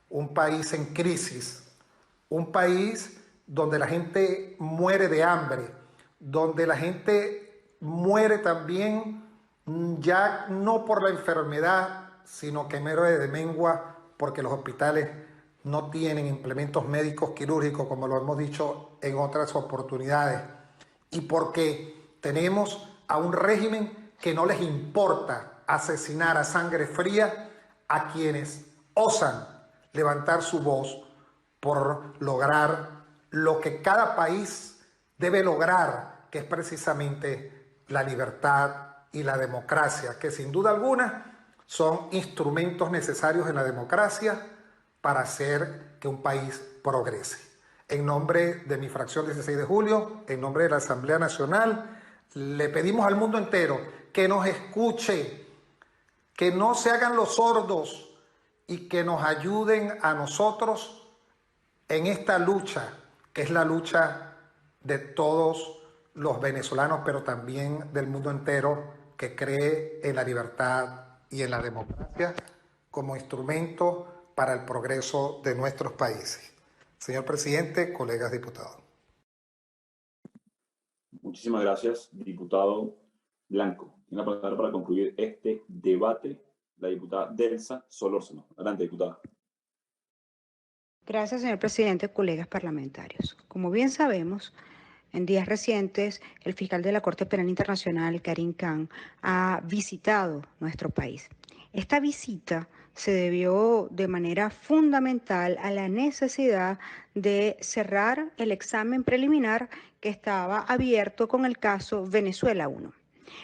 un país en crisis, un país donde la gente muere de hambre, donde la gente muere también ya no por la enfermedad, sino que muere de mengua porque los hospitales no tienen implementos médicos quirúrgicos, como lo hemos dicho en otras oportunidades, y porque tenemos a un régimen que no les importa asesinar a sangre fría a quienes osan levantar su voz por lograr lo que cada país debe lograr, que es precisamente la libertad y la democracia, que sin duda alguna son instrumentos necesarios en la democracia para hacer que un país progrese. En nombre de mi fracción 16 de julio, en nombre de la Asamblea Nacional, le pedimos al mundo entero que nos escuche, que no se hagan los sordos y que nos ayuden a nosotros en esta lucha, que es la lucha de todos los venezolanos, pero también del mundo entero que cree en la libertad y en la democracia como instrumento para el progreso de nuestros países. Señor presidente, colegas diputados. Muchísimas gracias, diputado Blanco. Tiene la palabra para concluir este debate la diputada Delsa Solórzano. Adelante, diputada. Gracias, señor presidente, colegas parlamentarios. Como bien sabemos, en días recientes, el fiscal de la Corte Penal Internacional, Karim Khan, ha visitado nuestro país. Esta visita se debió de manera fundamental a la necesidad de cerrar el examen preliminar que estaba abierto con el caso Venezuela 1.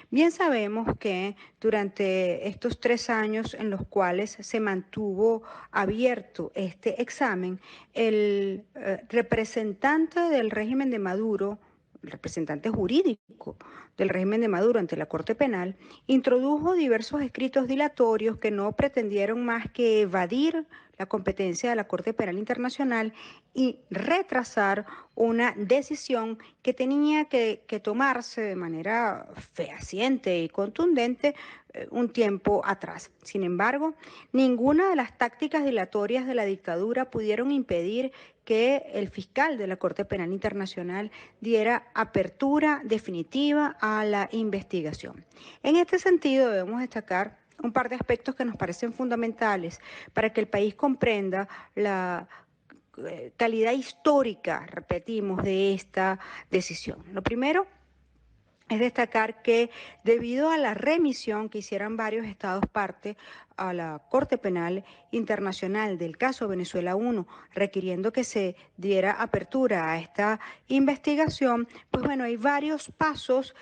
Bien sabemos que durante estos 3 años en los cuales se mantuvo abierto este examen, el representante del régimen de Maduro, el representante jurídico del régimen de Maduro ante la Corte Penal, introdujo diversos escritos dilatorios que no pretendieron más que evadir la competencia de la Corte Penal Internacional y retrasar una decisión que tenía que tomarse de manera fehaciente y contundente un tiempo atrás. Sin embargo, ninguna de las tácticas dilatorias de la dictadura pudieron impedir que el fiscal de la Corte Penal Internacional diera apertura definitiva a la investigación. En este sentido, debemos destacar un par de aspectos que nos parecen fundamentales para que el país comprenda la calidad histórica, repetimos, de esta decisión. Lo primero es destacar que debido a la remisión que hicieron varios estados parte a la Corte Penal Internacional del caso Venezuela 1, requiriendo que se diera apertura a esta investigación, pues bueno, hay varios pasos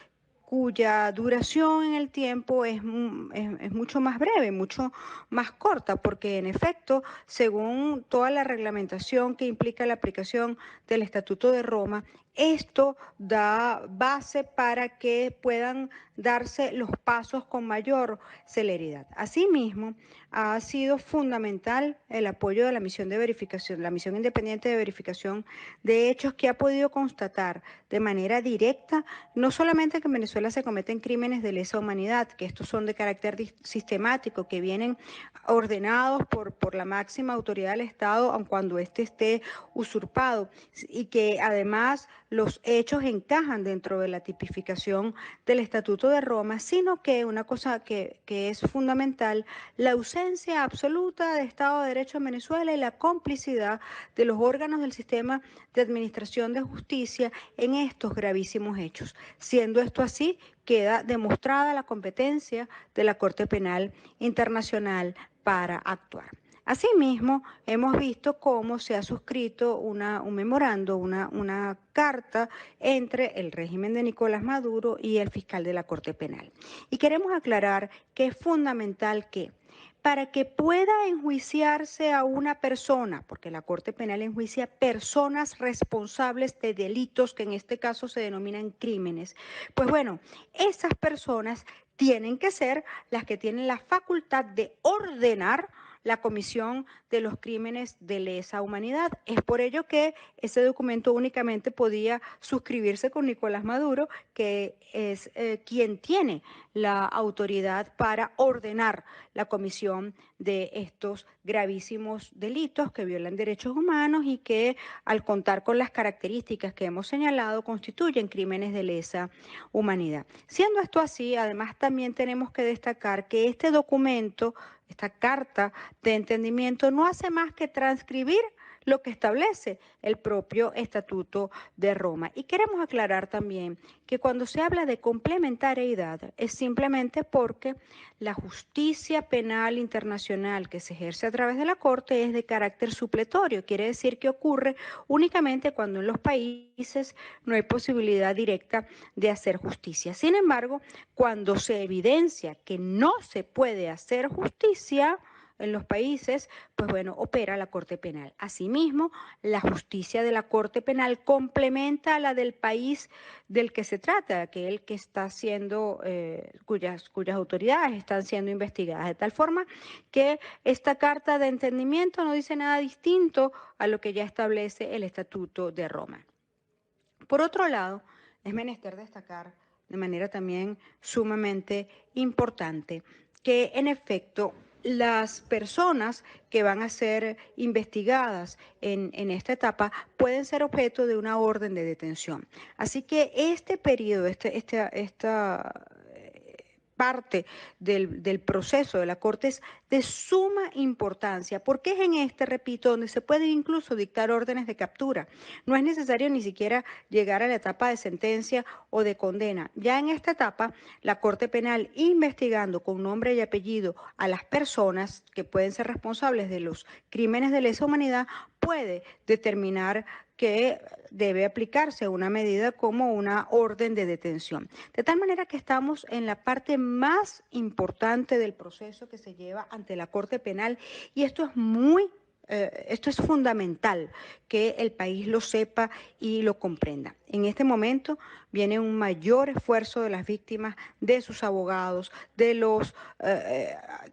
cuya duración en el tiempo es mucho más breve, mucho más corta, porque en efecto, según toda la reglamentación que implica la aplicación del Estatuto de Roma, esto da base para que puedan darse los pasos con mayor celeridad. Asimismo, ha sido fundamental el apoyo de la misión de verificación, la misión independiente de verificación de hechos, que ha podido constatar de manera directa no solamente que en Venezuela se cometen crímenes de lesa humanidad, que estos son de carácter sistemático, que vienen ordenados por la máxima autoridad del Estado, aun cuando éste esté usurpado, y que además los hechos encajan dentro de la tipificación del Estatuto de Roma, sino que una cosa que es fundamental, la ausencia absoluta de Estado de Derecho en Venezuela y la complicidad de los órganos del sistema de administración de justicia en estos gravísimos hechos. Siendo esto así, queda demostrada la competencia de la Corte Penal Internacional para actuar. Asimismo, hemos visto cómo se ha suscrito un memorando, una carta entre el régimen de Nicolás Maduro y el fiscal de la Corte Penal. Y queremos aclarar que es fundamental que para que pueda enjuiciarse a una persona, porque la Corte Penal enjuicia personas responsables de delitos que en este caso se denominan crímenes, pues bueno, esas personas tienen que ser las que tienen la facultad de ordenar la comisión de los crímenes de lesa humanidad. Es por ello que ese documento únicamente podía suscribirse con Nicolás Maduro, que es quien tiene la autoridad para ordenar la comisión de estos gravísimos delitos que violan derechos humanos y que, al contar con las características que hemos señalado, constituyen crímenes de lesa humanidad. Siendo esto así, además también tenemos que destacar que este documento, esta carta de entendimiento, no hace más que transcribir lo que establece el propio Estatuto de Roma. Y queremos aclarar también que cuando se habla de complementariedad es simplemente porque la justicia penal internacional que se ejerce a través de la Corte es de carácter supletorio. Quiere decir que ocurre únicamente cuando en los países no hay posibilidad directa de hacer justicia. Sin embargo, cuando se evidencia que no se puede hacer justicia en los países, pues bueno, opera la Corte Penal. Asimismo, la justicia de la Corte Penal complementa a la del país del que se trata, aquel que está siendo, cuyas autoridades están siendo investigadas, de tal forma que esta carta de entendimiento no dice nada distinto a lo que ya establece el Estatuto de Roma. Por otro lado, es menester destacar de manera también sumamente importante que, en efecto, las personas que van a ser investigadas en esta etapa pueden ser objeto de una orden de detención. Así que este periodo, esta parte del proceso de la Corte es de suma importancia, porque es en este, repito, donde se puede incluso dictar órdenes de captura. No es necesario ni siquiera llegar a la etapa de sentencia o de condena. Ya en esta etapa, la Corte Penal, investigando con nombre y apellido a las personas que pueden ser responsables de los crímenes de lesa humanidad, puede determinar que debe aplicarse una medida como una orden de detención. De tal manera que estamos en la parte más importante del proceso que se lleva ante la Corte Penal, y esto es fundamental que el país lo sepa y lo comprenda. En este momento viene un mayor esfuerzo de las víctimas, de sus abogados, de los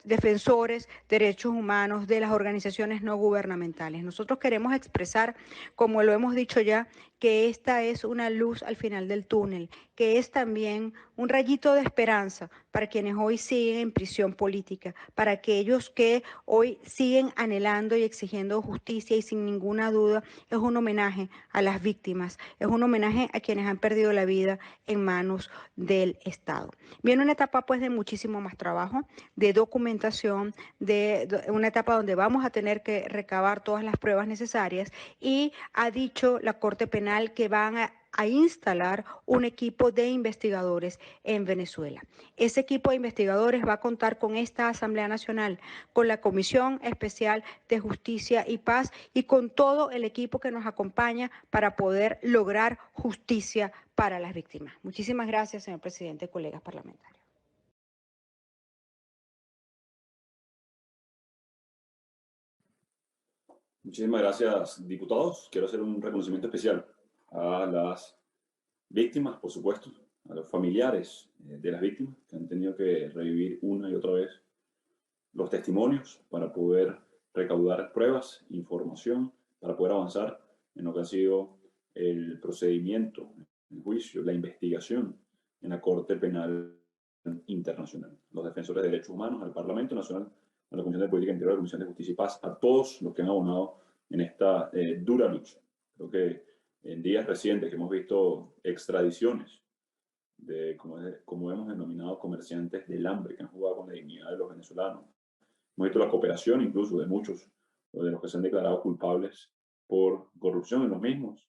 defensores de derechos humanos, de las organizaciones no gubernamentales. Nosotros queremos expresar, como lo hemos dicho ya, que esta es una luz al final del túnel, que es también un rayito de esperanza para quienes hoy siguen en prisión política, para aquellos que hoy siguen anhelando y exigiendo justicia, y sin ninguna duda es un homenaje a las víctimas, es un homenaje a quienes han perdido la vida en manos del Estado. Viene una etapa pues de muchísimo más trabajo, de documentación, de una etapa donde vamos a tener que recabar todas las pruebas necesarias, y ha dicho la Corte Penal que van a instalar un equipo de investigadores en Venezuela. Ese equipo de investigadores va a contar con esta Asamblea Nacional, con la Comisión Especial de Justicia y Paz y con todo el equipo que nos acompaña para poder lograr justicia para las víctimas. Muchísimas gracias, señor presidente, colegas parlamentarios. Muchísimas gracias, diputados. Quiero hacer un reconocimiento especial a las víctimas, por supuesto, a los familiares de las víctimas que han tenido que revivir una y otra vez los testimonios para poder recaudar pruebas, información, para poder avanzar en lo que ha sido el procedimiento, el juicio, la investigación en la Corte Penal Internacional. Los defensores de derechos humanos, al Parlamento Nacional, a la Comisión de Política Interior, a la Comisión de Justicia y Paz, a todos los que han abonado en esta dura lucha. Creo que en días recientes que hemos visto extradiciones de, como hemos denominado, comerciantes del hambre que han jugado con la dignidad de los venezolanos. Hemos visto la cooperación incluso de muchos de los que se han declarado culpables por corrupción en los mismos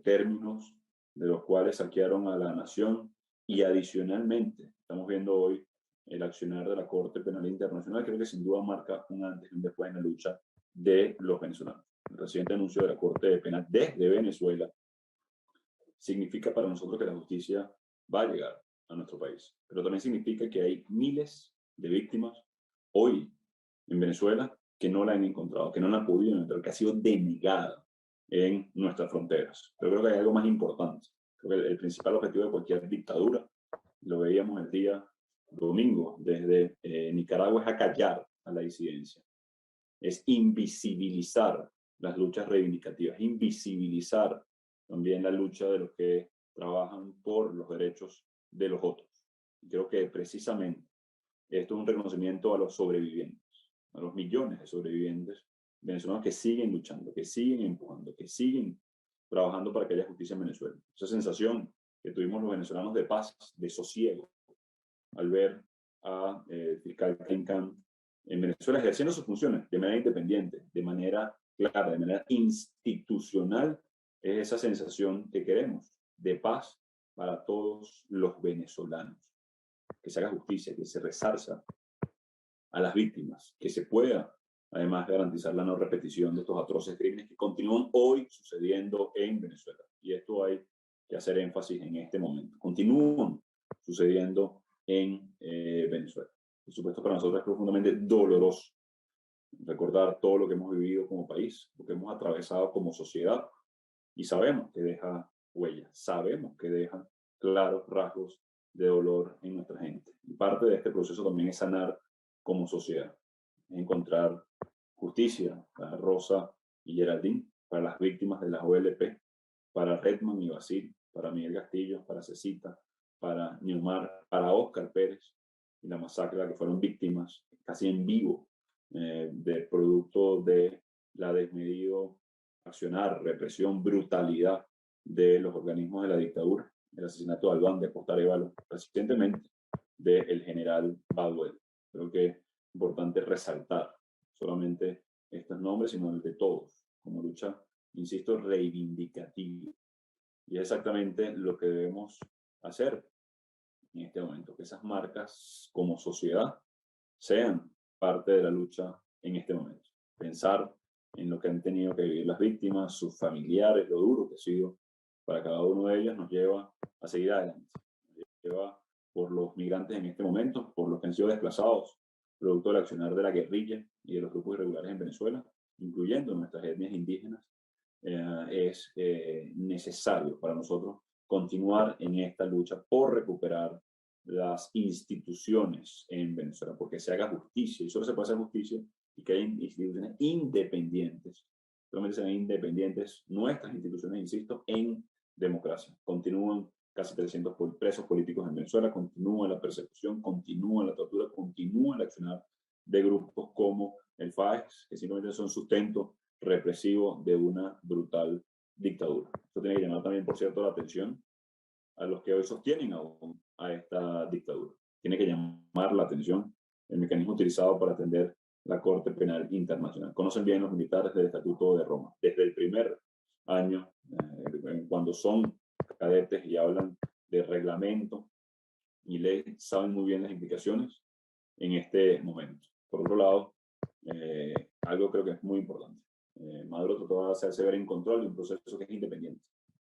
términos de los cuales saquearon a la nación, y adicionalmente estamos viendo hoy el accionar de la Corte Penal Internacional. Creo que sin duda marca un antes y un después en la lucha de los venezolanos. El reciente anuncio de la Corte Penal desde Venezuela significa para nosotros que la justicia va a llegar a nuestro país, pero también significa que hay miles de víctimas hoy en Venezuela que no la han encontrado, que no la han podido encontrar, que ha sido denegada en nuestras fronteras. Pero creo que hay algo más importante. Creo que el principal objetivo de cualquier dictadura, lo veíamos el día domingo desde Nicaragua, es acallar a la disidencia, es invisibilizar las luchas reivindicativas, invisibilizar también la lucha de los que trabajan por los derechos de los otros. Y creo que precisamente esto es un reconocimiento a los sobrevivientes, a los millones de sobrevivientes venezolanos que siguen luchando, que siguen empujando, que siguen trabajando para que haya justicia en Venezuela. Esa sensación que tuvimos los venezolanos de paz, de sosiego, al ver a fiscal Karim Khan en Venezuela ejerciendo sus funciones de manera independiente, de manera clara, de manera institucional, es esa sensación que queremos de paz para todos los venezolanos. Que se haga justicia, que se resarza a las víctimas, que se pueda además garantizar la no repetición de estos atroces crímenes que continúan hoy sucediendo en Venezuela. Y esto hay que hacer énfasis en este momento. Continúan sucediendo en Venezuela. Por supuesto, para nosotros es profundamente doloroso recordar todo lo que hemos vivido como país, lo que hemos atravesado como sociedad, y sabemos que deja huellas, sabemos que deja claros rasgos de dolor en nuestra gente. Y parte de este proceso también es sanar como sociedad, es encontrar justicia para Rosa y Geraldine, para las víctimas de las OLP, para Redman y Basil, para Miguel Castillo, para Cecita, para Niomar, para Óscar Pérez y la masacre a la que fueron víctimas casi en vivo de producto de la desmedido accionar, represión, brutalidad de los organismos de la dictadura. el asesinato de Albán, de Costa Arévalo, recientemente del general Baduel. Creo que es importante resaltar solamente estos nombres, sino el de todos, como lucha, insisto, reivindicativa. Y es exactamente lo que debemos hacer en este momento, que esas marcas como sociedad sean parte de la lucha en este momento. Pensar en lo que han tenido que vivir las víctimas, sus familiares, lo duro que ha sido para cada uno de ellos, nos lleva a seguir adelante. Nos lleva por los migrantes en este momento, por los que han sido desplazados, producto del accionar de la guerrilla y de los grupos irregulares en Venezuela, incluyendo nuestras etnias indígenas. Es necesario para nosotros continuar en esta lucha por recuperar las instituciones en Venezuela, porque se haga justicia, y solo se puede hacer justicia y que haya instituciones independientes, solamente sean independientes nuestras instituciones, insisto, en democracia. Continúan casi 300 presos políticos en Venezuela, continúa la persecución, continúa la tortura, continúa el accionar de grupos como el FAES, que simplemente son sustento represivo de una brutal dictadura. Esto tiene que llamar también, por cierto, la atención a los que hoy sostienen aún a esta dictadura. Tiene que llamar la atención el mecanismo utilizado para atender la Corte Penal Internacional. Conocen bien los militares del Estatuto de Roma. Desde el primer año, cuando son cadetes y hablan de reglamento y ley, saben muy bien las implicaciones en este momento. Por otro lado, algo creo que es muy importante. Maduro trató de hacerse ver en control de un proceso que es independiente.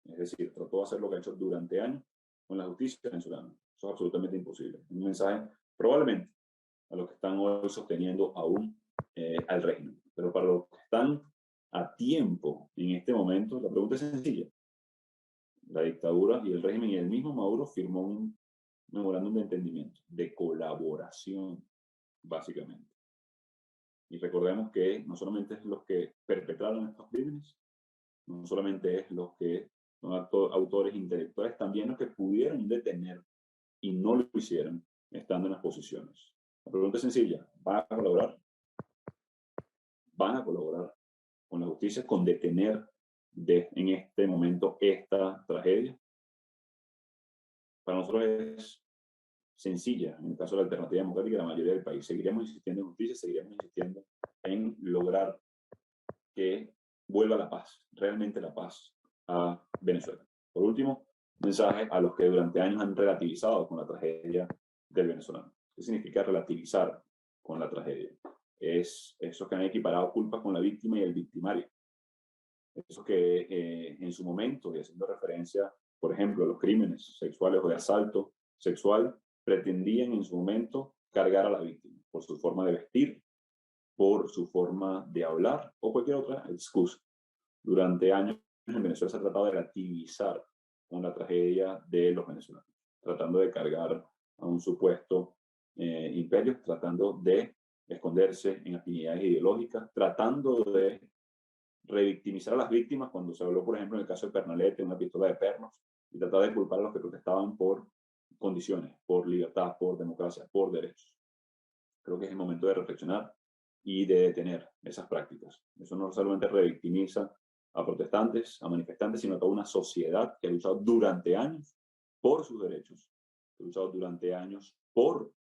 Es decir, trató de hacer lo que ha hecho durante años con la justicia venezolana. Eso es absolutamente imposible. Un mensaje probablemente a los que están hoy sosteniendo aún al régimen. Pero para los que están a tiempo en este momento, la pregunta es sencilla. La dictadura y el régimen y el mismo Maduro firmó un memorándum de entendimiento, de colaboración, básicamente. Y recordemos que no solamente es los que perpetraron estos crímenes, no solamente es los que son autores intelectuales, también los que pudieron detener y no lo hicieron estando en las posiciones. La pregunta es sencilla, ¿van a colaborar? ¿Van a colaborar con la justicia, con detener en este momento esta tragedia? Para nosotros es sencilla, en el caso de la Alternativa Democrática, la mayoría del país. Seguiremos insistiendo en justicia, seguiremos insistiendo en lograr que vuelva la paz, realmente la paz a Venezuela. Por último, mensaje a los que durante años han relativizado con la tragedia del venezolano. ¿Qué significa relativizar con la tragedia? Es esos que han equiparado culpas con la víctima y el victimario. Esos que en su momento, y haciendo referencia, por ejemplo, a los crímenes sexuales o de asalto sexual, pretendían en su momento cargar a la víctima por su forma de vestir, por su forma de hablar o cualquier otra excusa. Durante años en Venezuela se ha tratado de relativizar con la tragedia de los venezolanos, tratando de cargar a un supuesto imperio, tratando de esconderse en afinidades ideológicas, tratando de revictimizar a las víctimas cuando se habló, por ejemplo, en el caso de Pernalete, una pistola de pernos, y tratar de culpar a los que protestaban por condiciones, por libertad, por democracia, por derechos. Creo que es el momento de reflexionar y de detener esas prácticas. Eso no solamente revictimiza a protestantes, a manifestantes, sino a toda una sociedad que ha luchado durante años por sus derechos, que ha luchado durante años por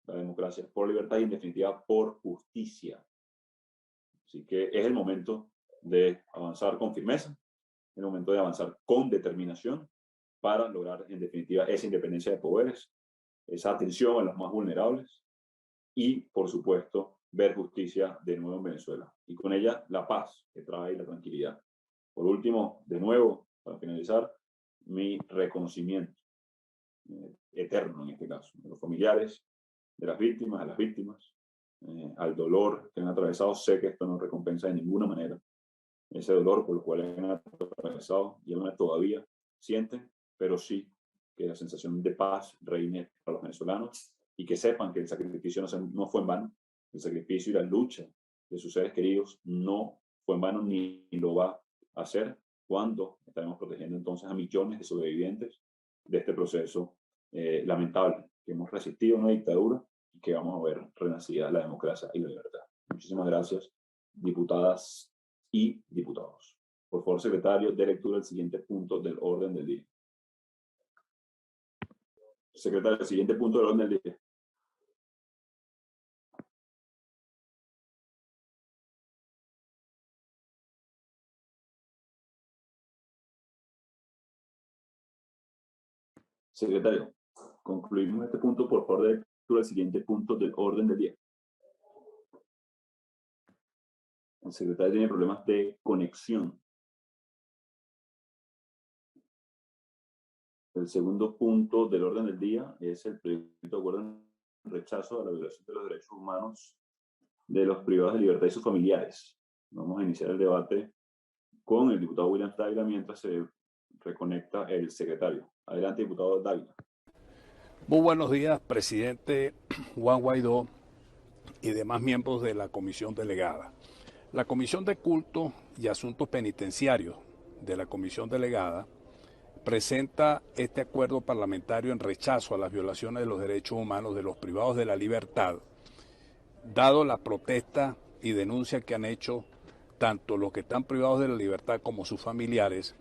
la democracia, por libertad y, en definitiva, por justicia. Así que es el momento de avanzar con firmeza, es el momento de avanzar con determinación para lograr, en definitiva, esa independencia de poderes, esa atención a los más vulnerables y, por supuesto, ver justicia de nuevo en Venezuela y con ella la paz que trae la tranquilidad. Por último, de nuevo, para finalizar, mi reconocimiento eterno en este caso, de los familiares, de las víctimas, a las víctimas, al dolor que han atravesado. Sé que esto no recompensa de ninguna manera ese dolor por el cual han atravesado y aún todavía sienten, pero sí que la sensación de paz reine para los venezolanos y que sepan que el sacrificio no fue en vano, el sacrificio y la lucha de sus seres queridos no fue en vano ni lo va a hacer cuando estaremos protegiendo entonces a millones de sobrevivientes de este proceso lamentable, que hemos resistido a una dictadura y que vamos a ver renacida la democracia y la libertad. Muchísimas gracias, diputadas y diputados. Por favor, secretario, dé lectura al siguiente punto del orden del día. Secretario, el siguiente punto del orden del día. Secretario, concluimos este punto, por favor, de lectura del siguiente punto del orden del día. El secretario tiene problemas de conexión. El segundo punto del orden del día es el proyecto de acuerdo en rechazo a la violación de los derechos humanos de los privados de libertad y sus familiares. Vamos a iniciar el debate con el diputado William Dávila mientras se reconecta el secretario. Adelante, diputado Dávila. Muy buenos días, presidente Juan Guaidó y demás miembros de la comisión delegada. La Comisión de Culto y Asuntos Penitenciarios de la comisión delegada presenta este acuerdo parlamentario en rechazo a las violaciones de los derechos humanos de los privados de la libertad, dado la protesta y denuncia que han hecho tanto los que están privados de la libertad como sus familiares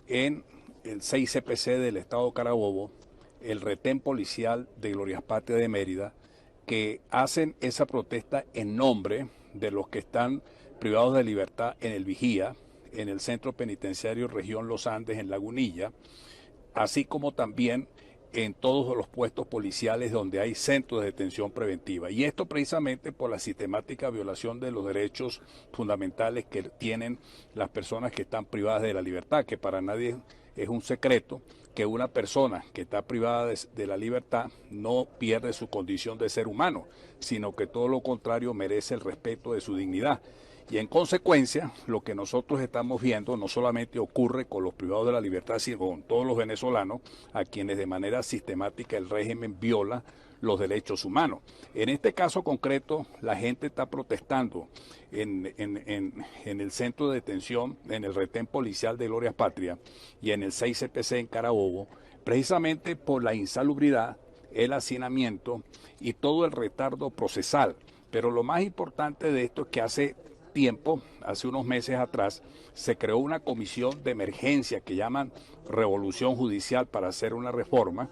en el 6CPC del Estado Carabobo, el retén policial de Glorias Patria de Mérida, que hacen esa protesta en nombre de los que están privados de libertad en el Vigía, en el Centro Penitenciario Región Los Andes, en Lagunilla, así como también en todos los puestos policiales donde hay centros de detención preventiva. Y esto precisamente por la sistemática violación de los derechos fundamentales que tienen las personas que están privadas de la libertad, que para nadie es un secreto que una persona que está privada de la libertad no pierde su condición de ser humano, sino que todo lo contrario merece el respeto de su dignidad. Y en consecuencia, lo que nosotros estamos viendo no solamente ocurre con los privados de la libertad, sino con todos los venezolanos, a quienes de manera sistemática el régimen viola los derechos humanos. En este caso concreto, la gente está protestando en el centro de detención, en el retén policial de Glorias Patria y en el 6CPC en Carabobo, precisamente por la insalubridad, el hacinamiento y todo el retardo procesal. Pero lo más importante de esto es que hace unos meses atrás, se creó una comisión de emergencia que llaman Revolución Judicial para hacer una reforma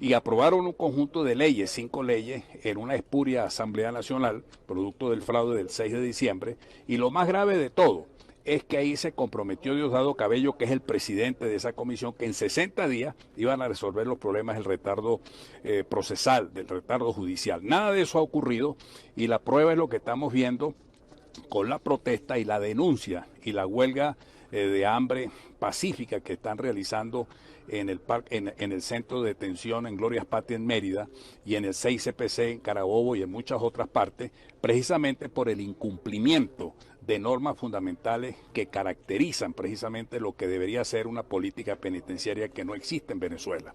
y aprobaron un conjunto de leyes, 5 leyes, en una espuria Asamblea Nacional, producto del fraude del 6 de diciembre, y lo más grave de todo es que ahí se comprometió Diosdado Cabello, que es el presidente de esa comisión, que en 60 días iban a resolver los problemas del retardo procesal, del retardo judicial. Nada de eso ha ocurrido y la prueba es lo que estamos viendo con la protesta y la denuncia y la huelga de hambre pacífica que están realizando en el centro de detención en Glorias Patria en Mérida y en el 6CPC en Carabobo y en muchas otras partes, precisamente por el incumplimiento de normas fundamentales que caracterizan precisamente lo que debería ser una política penitenciaria que no existe en Venezuela.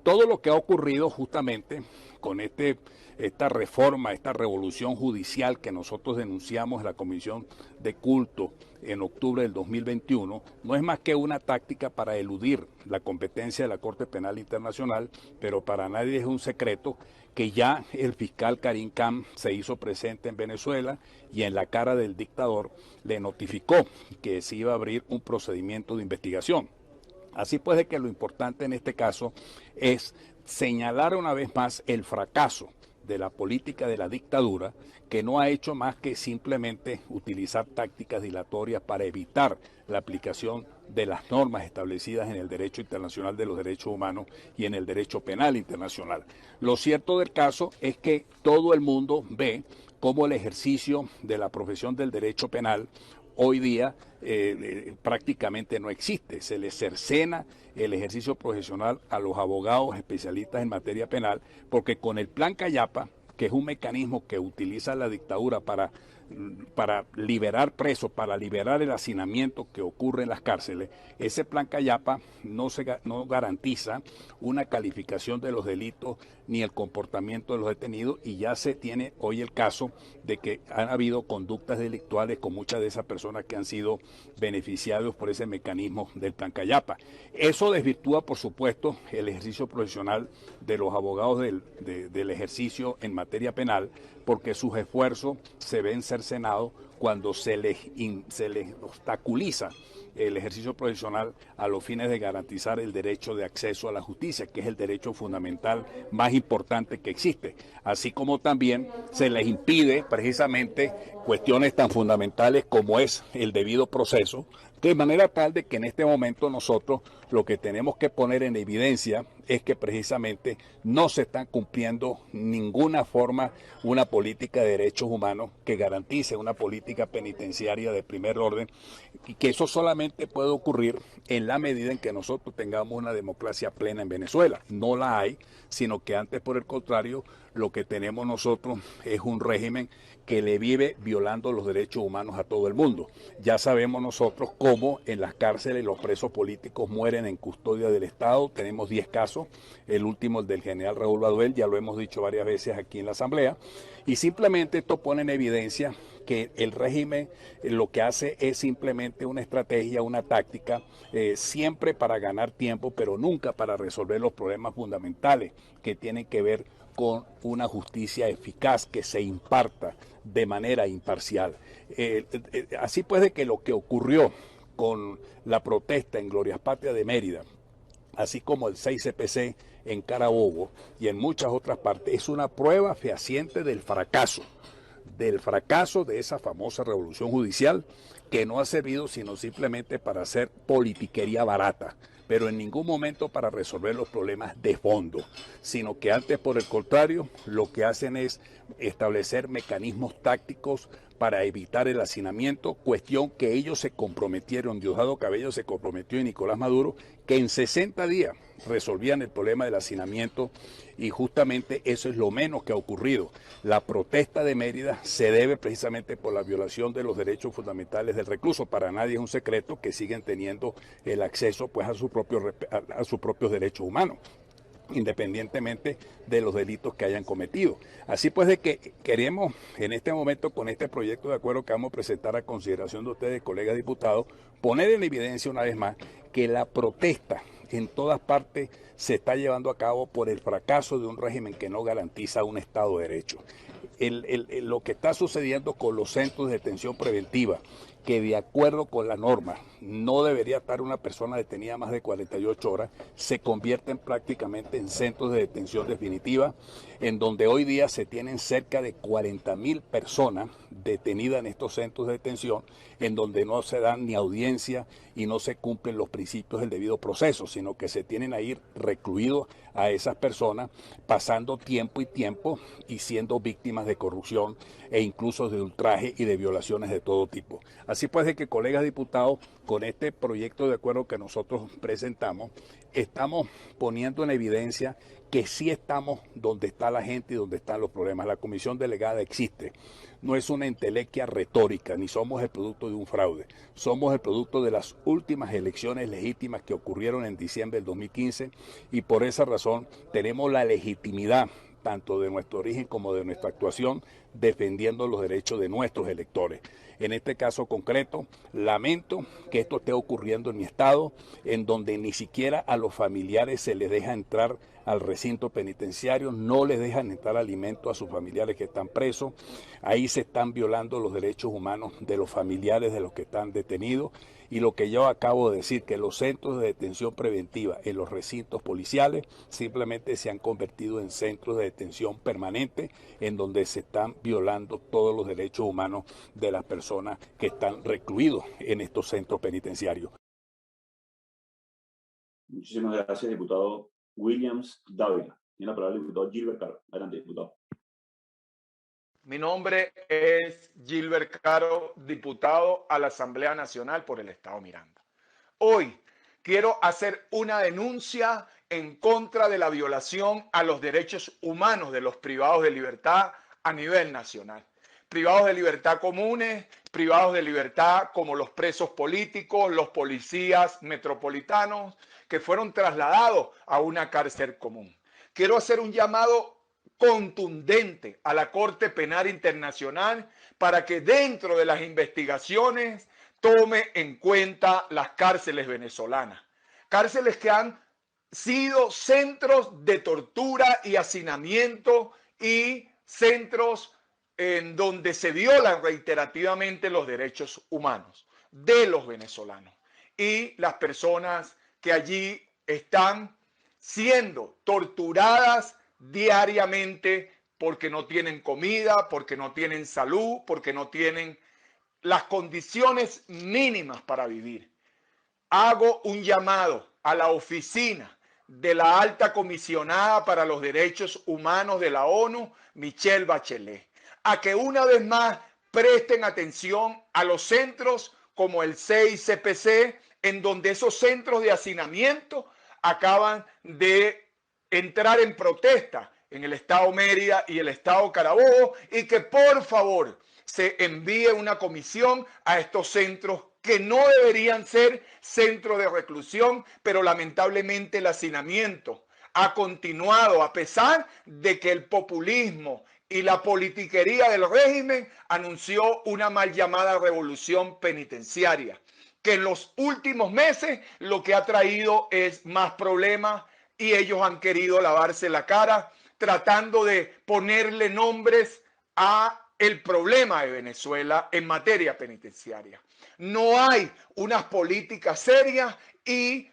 Todo lo que ha ocurrido justamente con esta reforma, esta revolución judicial que nosotros denunciamos en la Comisión de Culto en octubre del 2021, no es más que una táctica para eludir la competencia de la Corte Penal Internacional, pero para nadie es un secreto que ya el fiscal Karim Khan se hizo presente en Venezuela y en la cara del dictador le notificó que se iba a abrir un procedimiento de investigación. Así pues de que lo importante en este caso es señalar una vez más el fracaso de la política de la dictadura, que no ha hecho más que simplemente utilizar tácticas dilatorias para evitar la aplicación de las normas establecidas en el derecho internacional de los derechos humanos y en el derecho penal internacional. Lo cierto del caso es que todo el mundo ve cómo el ejercicio de la profesión del derecho penal hoy día prácticamente no existe. Se le cercena el ejercicio profesional a los abogados especialistas en materia penal, porque con el Plan Callapa, que es un mecanismo que utiliza la dictadura para liberar presos, para liberar el hacinamiento que ocurre en las cárceles, ese Plan Callapa no garantiza una calificación de los delitos ni el comportamiento de los detenidos, y ya se tiene hoy el caso de que han habido conductas delictuales con muchas de esas personas que han sido beneficiados por ese mecanismo del Plan Callapa. Eso desvirtúa, por supuesto, el ejercicio profesional de los abogados del ejercicio en materia penal, porque sus esfuerzos se ven cercenados cuando se les obstaculiza el ejercicio profesional a los fines de garantizar el derecho de acceso a la justicia, que es el derecho fundamental más importante que existe, así como también se les impide precisamente cuestiones tan fundamentales como es el debido proceso, de manera tal de que en este momento nosotros lo que tenemos que poner en evidencia es que precisamente no se está cumpliendo ninguna forma una política de derechos humanos que garantice una política penitenciaria de primer orden, y que eso solamente puede ocurrir en la medida en que nosotros tengamos una democracia plena en Venezuela. No la hay, sino que antes, por el contrario, lo que tenemos nosotros es un régimen que le vive violando los derechos humanos a todo el mundo. Ya sabemos nosotros cómo en las cárceles los presos políticos mueren en custodia del Estado. Tenemos 10 casos, el último el del general Raúl Baduel, ya lo hemos dicho varias veces aquí en la Asamblea, y simplemente esto pone en evidencia que el régimen lo que hace es simplemente una estrategia, una táctica, siempre para ganar tiempo, pero nunca para resolver los problemas fundamentales que tienen que ver con una justicia eficaz que se imparta de manera imparcial. Así pues, de que lo que ocurrió con la protesta en Glorias Patrias de Mérida, así como el 6CPC en Carabobo y en muchas otras partes, es una prueba fehaciente del fracaso de esa famosa revolución judicial, que no ha servido sino simplemente para hacer politiquería barata, pero en ningún momento para resolver los problemas de fondo, sino que antes, por el contrario, lo que hacen es establecer mecanismos tácticos para evitar el hacinamiento, cuestión que ellos se comprometieron, Diosdado Cabello se comprometió y Nicolás Maduro, que en 60 días resolvían el problema del hacinamiento, y justamente eso es lo menos que ha ocurrido. La protesta de Mérida se debe precisamente por la violación de los derechos fundamentales del recluso. Para nadie es un secreto que siguen teniendo el acceso pues a sus propios derechos humanos, independientemente de los delitos que hayan cometido. Así pues, de que queremos en este momento, con este proyecto de acuerdo que vamos a presentar a consideración de ustedes, colegas diputados, poner en evidencia una vez más que la protesta en todas partes se está llevando a cabo por el fracaso de un régimen que no garantiza un Estado de Derecho. Lo que está sucediendo con los centros de detención preventiva, que de acuerdo con la norma no debería estar una persona detenida más de 48 horas, se convierten prácticamente en centros de detención definitiva, en donde hoy día se tienen cerca de 40.000 personas detenidas en estos centros de detención, en donde no se dan ni audiencia y no se cumplen los principios del debido proceso, sino que se tienen a ir recluidos a esas personas, pasando tiempo y siendo víctimas de corrupción e incluso de ultraje y de violaciones de todo tipo. Así pues, de que, colegas diputados, con este proyecto de acuerdo que nosotros presentamos, estamos poniendo en evidencia que sí estamos donde está la gente y donde están los problemas. La comisión delegada existe. No es una entelequia retórica, ni somos el producto de un fraude. Somos el producto de las últimas elecciones legítimas que ocurrieron en diciembre del 2015, y por esa razón tenemos la legitimidad, tanto de nuestro origen como de nuestra actuación, defendiendo los derechos de nuestros electores. En este caso concreto, lamento que esto esté ocurriendo en mi estado, en donde ni siquiera a los familiares se les deja entrar al recinto penitenciario, no les dejan entrar alimento a sus familiares que están presos. Ahí se están violando los derechos humanos de los familiares de los que están detenidos. Y lo que yo acabo de decir, que los centros de detención preventiva en los recintos policiales simplemente se han convertido en centros de detención permanente, en donde se están violando todos los derechos humanos de las personas que están recluidos en estos centros penitenciarios. Muchísimas gracias, diputado Williams Dávila. Tiene la palabra el diputado Gilbert Caro. Adelante, diputado. Mi nombre es Gilbert Caro, diputado a la Asamblea Nacional por el Estado Miranda. Hoy quiero hacer una denuncia en contra de la violación a los derechos humanos de los privados de libertad a nivel nacional. Privados de libertad comunes, privados de libertad como los presos políticos, los policías metropolitanos que fueron trasladados a una cárcel común. Quiero hacer un llamado contundente a la Corte Penal Internacional para que dentro de las investigaciones tome en cuenta las cárceles venezolanas. Cárceles que han sido centros de tortura y hacinamiento y centros en donde se violan reiterativamente los derechos humanos de los venezolanos y las personas que allí están siendo torturadas diariamente porque no tienen comida, porque no tienen salud, porque no tienen las condiciones mínimas para vivir. Hago un llamado a la oficina de la alta comisionada para los derechos humanos de la ONU, Michelle Bachelet, a que una vez más presten atención a los centros como el CICPC, en donde esos centros de hacinamiento acaban de entrar en protesta en el estado Mérida y el estado Carabobo, y que por favor se envíe una comisión a estos centros que no deberían ser centros de reclusión, pero lamentablemente el hacinamiento ha continuado a pesar de que el populismo y la politiquería del régimen anunció una mal llamada revolución penitenciaria, que en los últimos meses lo que ha traído es más problemas y ellos han querido lavarse la cara tratando de ponerle nombres a el problema de Venezuela en materia penitenciaria. No hay unas políticas serias y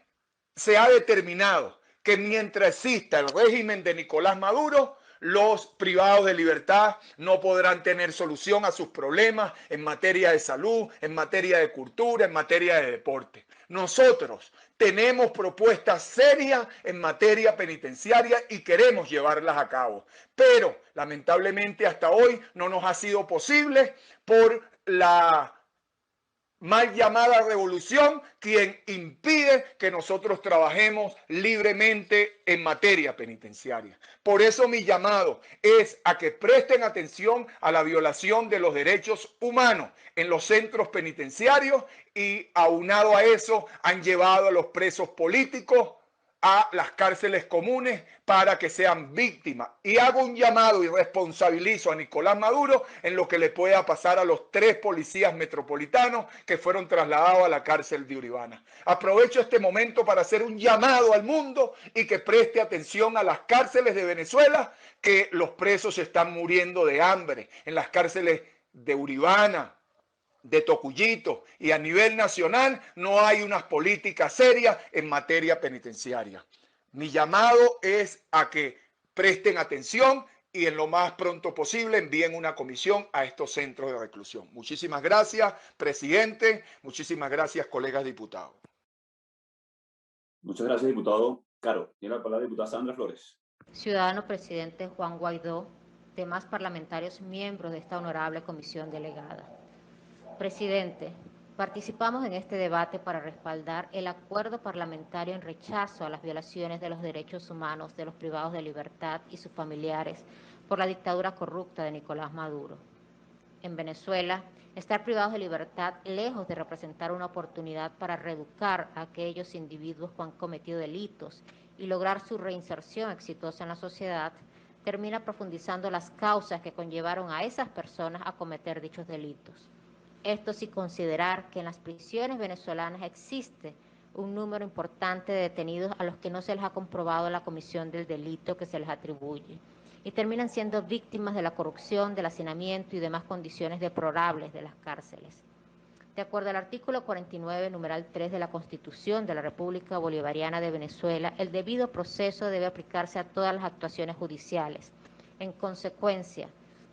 se ha determinado que mientras exista el régimen de Nicolás Maduro, los privados de libertad no podrán tener solución a sus problemas en materia de salud, en materia de cultura, en materia de deporte. Nosotros tenemos propuestas serias en materia penitenciaria y queremos llevarlas a cabo, pero lamentablemente hasta hoy no nos ha sido posible por la mal llamada revolución, quien impide que nosotros trabajemos libremente en materia penitenciaria. Por eso mi llamado es a que presten atención a la violación de los derechos humanos en los centros penitenciarios y aunado a eso han llevado a los presos políticos a las cárceles comunes para que sean víctimas. Y hago un llamado y responsabilizo a Nicolás Maduro en lo que le pueda pasar a los 3 policías metropolitanos que fueron trasladados a la cárcel de Uribana. Aprovecho este momento para hacer un llamado al mundo y que preste atención a las cárceles de Venezuela, que los presos están muriendo de hambre en las cárceles de Uribana, de Tocuyito, y a nivel nacional no hay unas políticas serias en materia penitenciaria. Mi llamado es a que presten atención y en lo más pronto posible envíen una comisión a estos centros de reclusión. Muchísimas gracias, presidente. Muchísimas gracias, colegas diputados. Muchas gracias, diputado Caro. Tiene la palabra la diputada Sandra Flores. Ciudadano presidente Juan Guaidó, demás parlamentarios miembros de esta honorable comisión delegada. Presidente, participamos en este debate para respaldar el acuerdo parlamentario en rechazo a las violaciones de los derechos humanos de los privados de libertad y sus familiares por la dictadura corrupta de Nicolás Maduro. En Venezuela, estar privados de libertad, lejos de representar una oportunidad para reeducar a aquellos individuos que han cometido delitos y lograr su reinserción exitosa en la sociedad, termina profundizando las causas que conllevaron a esas personas a cometer dichos delitos. Esto sin considerar que en las prisiones venezolanas existe un número importante de detenidos a los que no se les ha comprobado la comisión del delito que se les atribuye y terminan siendo víctimas de la corrupción, del hacinamiento y demás condiciones deplorables de las cárceles. De acuerdo al artículo 49, numeral 3 de la Constitución de la República Bolivariana de Venezuela, el debido proceso debe aplicarse a todas las actuaciones judiciales. En consecuencia,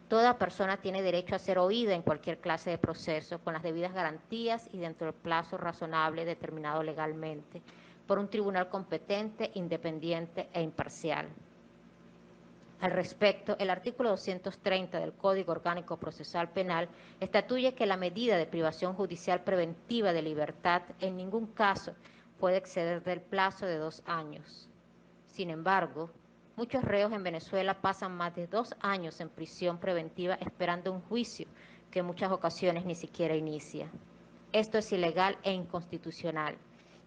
toda persona tiene derecho a ser oída en cualquier clase de proceso con las debidas garantías y dentro del plazo razonable determinado legalmente por un tribunal competente, independiente e imparcial. Al respecto, el artículo 230 del Código Orgánico Procesal Penal estatuye que la medida de privación judicial preventiva de libertad en ningún caso puede exceder del plazo de 2 años. Sin embargo, muchos reos en Venezuela pasan más de 2 años en prisión preventiva esperando un juicio que en muchas ocasiones ni siquiera inicia. Esto es ilegal e inconstitucional.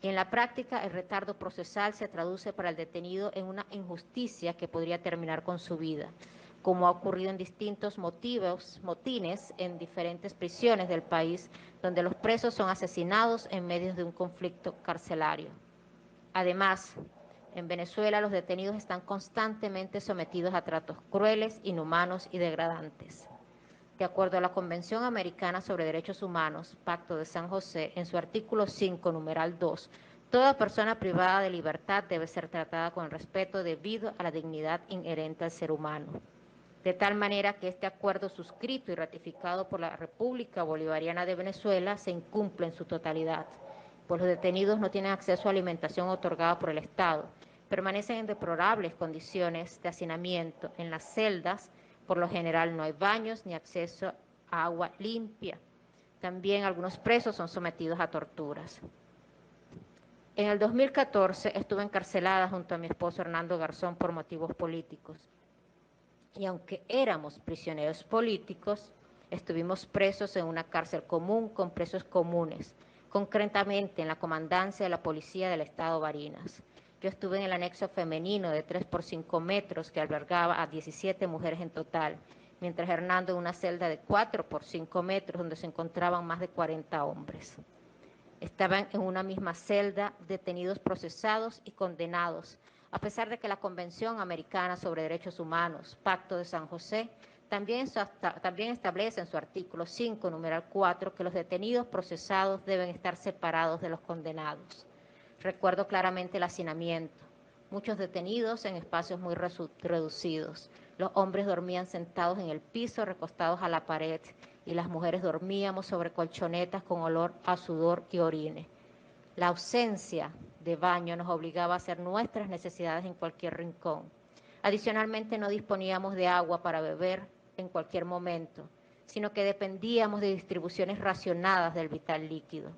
Y en la práctica, el retardo procesal se traduce para el detenido en una injusticia que podría terminar con su vida, como ha ocurrido en distintos motines en diferentes prisiones del país, donde los presos son asesinados en medio de un conflicto carcelario. Además, en Venezuela los detenidos están constantemente sometidos a tratos crueles, inhumanos y degradantes. De acuerdo a la Convención Americana sobre Derechos Humanos, Pacto de San José, en su artículo 5, numeral 2, toda persona privada de libertad debe ser tratada con respeto debido a la dignidad inherente al ser humano. De tal manera que este acuerdo suscrito y ratificado por la República Bolivariana de Venezuela se incumple en su totalidad, pues los detenidos no tienen acceso a alimentación otorgada por el Estado, permanecen en deplorables condiciones de hacinamiento en las celdas. Por lo general no hay baños ni acceso a agua limpia. También algunos presos son sometidos a torturas. En el 2014 estuve encarcelada junto a mi esposo Hernando Garzón por motivos políticos. Y aunque éramos prisioneros políticos, estuvimos presos en una cárcel común con presos comunes, concretamente en la comandancia de la Policía del Estado Barinas. Yo estuve en el anexo femenino de 3 por 5 metros que albergaba a 17 mujeres en total, mientras Hernando en una celda de 4 por 5 metros donde se encontraban más de 40 hombres. Estaban en una misma celda detenidos, procesados y condenados, a pesar de que la Convención Americana sobre Derechos Humanos, Pacto de San José, también establece en su artículo 5, numeral 4, que los detenidos procesados deben estar separados de los condenados. Recuerdo claramente el hacinamiento, muchos detenidos en espacios muy reducidos. Los hombres dormían sentados en el piso, recostados a la pared, y las mujeres dormíamos sobre colchonetas con olor a sudor y orine. La ausencia de baño nos obligaba a hacer nuestras necesidades en cualquier rincón. Adicionalmente, no disponíamos de agua para beber en cualquier momento, sino que dependíamos de distribuciones racionadas del vital líquido.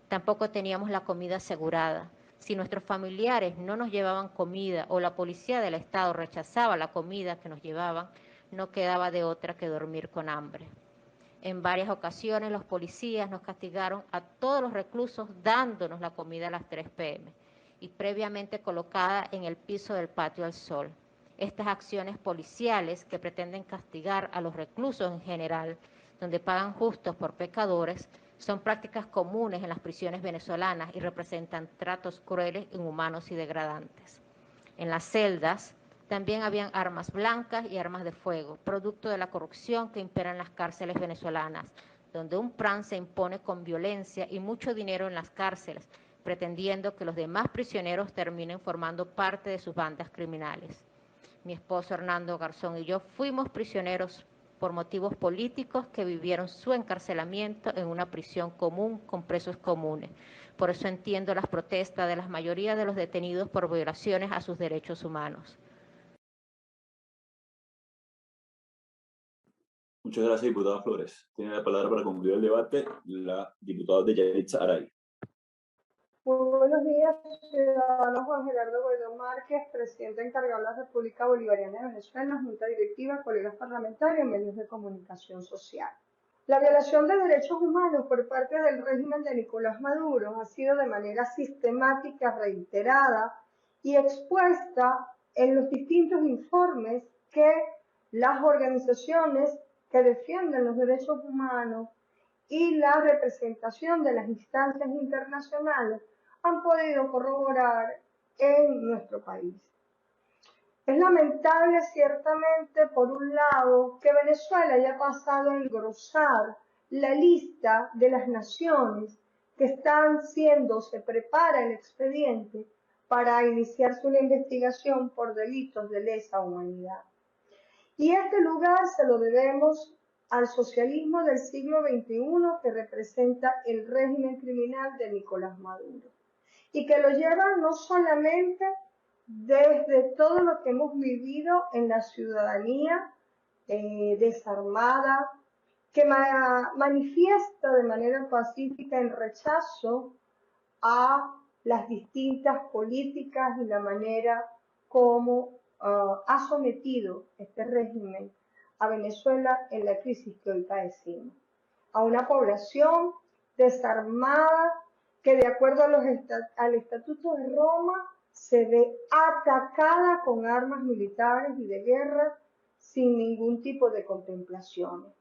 Tampoco teníamos la comida asegurada. Si nuestros familiares no nos llevaban comida o la policía del Estado rechazaba la comida que nos llevaban, no quedaba de otra que dormir con hambre. En varias ocasiones los policías nos castigaron a todos los reclusos dándonos la comida a las 3 p.m. y previamente colocada en el piso del patio al sol. Estas acciones policiales que pretenden castigar a los reclusos en general, donde pagan justos por pecadores, son prácticas comunes en las prisiones venezolanas y representan tratos crueles, inhumanos y degradantes. En las celdas también habían armas blancas y armas de fuego, producto de la corrupción que impera en las cárceles venezolanas, donde un plan se impone con violencia y mucho dinero en las cárceles, pretendiendo que los demás prisioneros terminen formando parte de sus bandas criminales. Mi esposo Hernando Garzón y yo fuimos prisioneros por motivos políticos que vivieron su encarcelamiento en una prisión común con presos comunes. Por eso entiendo las protestas de la mayoría de los detenidos por violaciones a sus derechos humanos. Muchas gracias, diputada Flores. Tiene la palabra para concluir el debate la diputada Deyanitza Aray. Muy buenos días, ciudadano Juan Gerardo Guaidó Márquez, presidente encargado de la República Bolivariana de Venezuela, Junta Directiva, colegas parlamentarios, medios de comunicación social. La violación de derechos humanos por parte del régimen de Nicolás Maduro ha sido de manera sistemática, reiterada y expuesta en los distintos informes que las organizaciones que defienden los derechos humanos y la representación de las instancias internacionales han podido corroborar en nuestro país. Es lamentable, ciertamente, por un lado, que Venezuela haya pasado a engrosar la lista de las naciones que se prepara el expediente para iniciarse una investigación por delitos de lesa humanidad. Y este lugar se lo debemos al socialismo del siglo XXI que representa el régimen criminal de Nicolás Maduro y que lo lleva no solamente desde todo lo que hemos vivido en la ciudadanía desarmada, que manifiesta de manera pacífica el rechazo a las distintas políticas y la manera como ha sometido este régimen a Venezuela en la crisis que hoy padecimos, a una población desarmada que de acuerdo al Estatuto de Roma se ve atacada con armas militares y de guerra sin ningún tipo de contemplación.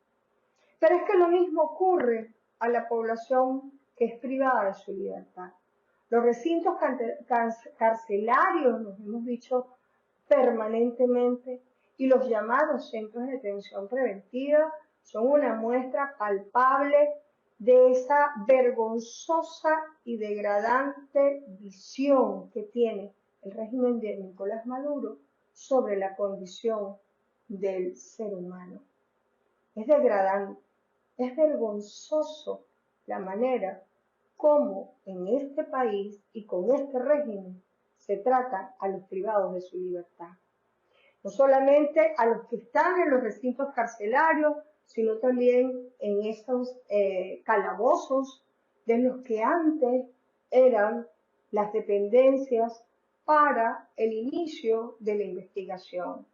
Pero es que lo mismo ocurre a la población que es privada de su libertad. Los recintos carcelarios, nos hemos dicho permanentemente, y los llamados centros de detención preventiva son una muestra palpable de esa vergonzosa y degradante visión que tiene el régimen de Nicolás Maduro sobre la condición del ser humano. Es degradante, es vergonzoso la manera como en este país y con este régimen se trata a los privados de su libertad. No solamente a los que están en los recintos carcelarios, sino también en estos calabozos de los que antes eran las dependencias para el inicio de la investigación.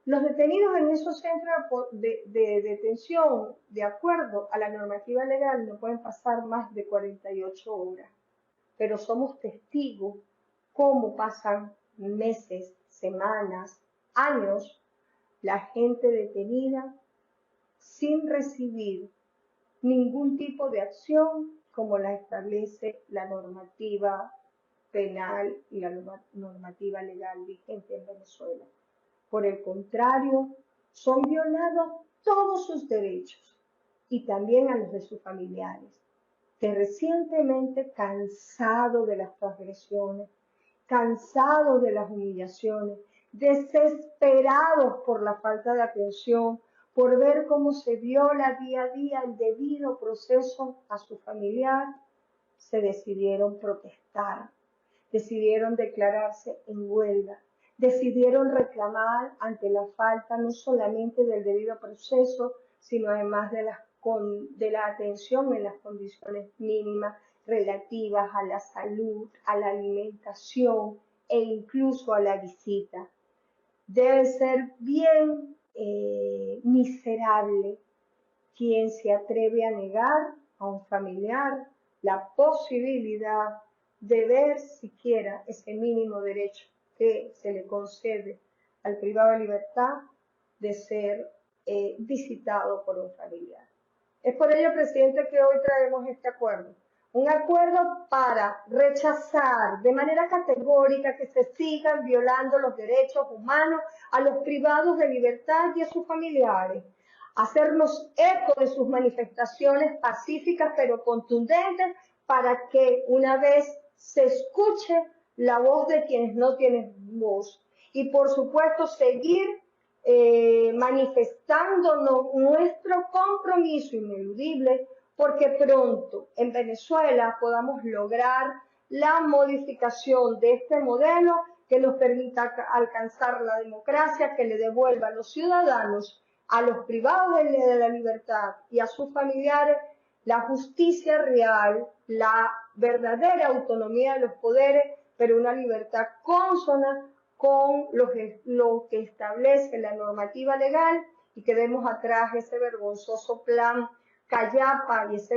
Los detenidos en esos centros de detención, de acuerdo a la normativa legal, no pueden pasar más de 48 horas, pero somos testigos cómo pasan meses, semanas, años, la gente detenida sin recibir ningún tipo de acción como la establece la normativa penal y la normativa legal vigente en Venezuela. Por el contrario, son violados todos sus derechos y también a los de sus familiares, que recientemente, cansado de las transgresiones, cansados de las humillaciones, desesperados por la falta de atención, por ver cómo se viola día a día el debido proceso a su familiar, se decidieron protestar, decidieron declararse en huelga, decidieron reclamar ante la falta no solamente del debido proceso, sino además de la atención en las condiciones mínimas relativas a la salud, a la alimentación e incluso a la visita. Debe ser bien miserable quien se atreve a negar a un familiar la posibilidad de ver siquiera ese mínimo derecho que se le concede al privado de libertad de ser visitado por un familiar. Es por ello, presidente, que hoy traemos este acuerdo. Un acuerdo para rechazar de manera categórica que se sigan violando los derechos humanos a los privados de libertad y a sus familiares. Hacernos eco de sus manifestaciones pacíficas pero contundentes para que una vez se escuche la voz de quienes no tienen voz. Y por supuesto seguir manifestándonos nuestro compromiso ineludible porque pronto en Venezuela podamos lograr la modificación de este modelo que nos permita alcanzar la democracia, que le devuelva a los ciudadanos, a los privados de la libertad y a sus familiares la justicia real, la verdadera autonomía de los poderes, pero una libertad consona con lo que establece la normativa legal y que demos atrás ese vergonzoso plan Callapa y esa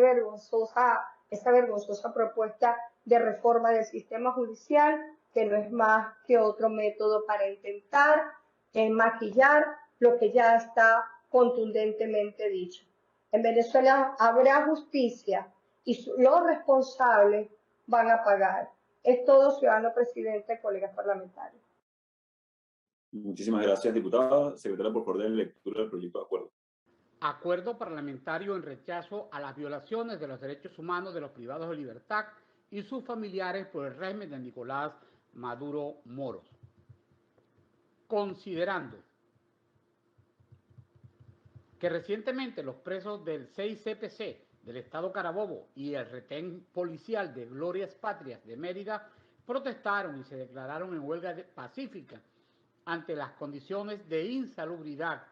vergonzosa propuesta de reforma del sistema judicial, que no es más que otro método para intentar maquillar lo que ya está contundentemente dicho. En Venezuela habrá justicia y los responsables van a pagar. Es todo, ciudadano presidente, colegas parlamentarios. Muchísimas gracias, diputada. Secretaria, por favor, de lectura del proyecto de acuerdo. Acuerdo parlamentario en rechazo a las violaciones de los derechos humanos de los privados de libertad y sus familiares por el régimen de Nicolás Maduro Moros. Considerando que recientemente los presos del 6CPC del Estado Carabobo y el retén policial de Glorias Patrias de Mérida protestaron y se declararon en huelga pacífica ante las condiciones de insalubridad,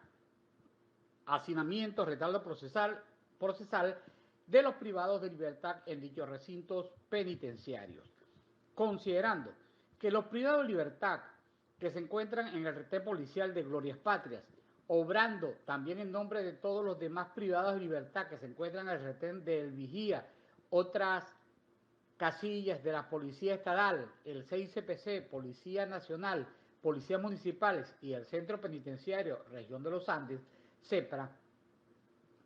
hacinamiento, retardo procesal de los privados de libertad en dichos recintos penitenciarios. Considerando que los privados de libertad que se encuentran en el retén policial de Glorias Patrias, obrando también en nombre de todos los demás privados de libertad que se encuentran en el retén del Vigía, otras casillas de la Policía Estatal, el 6CPC, Policía Nacional, Policías Municipales y el Centro Penitenciario Región de los Andes, CEPRA,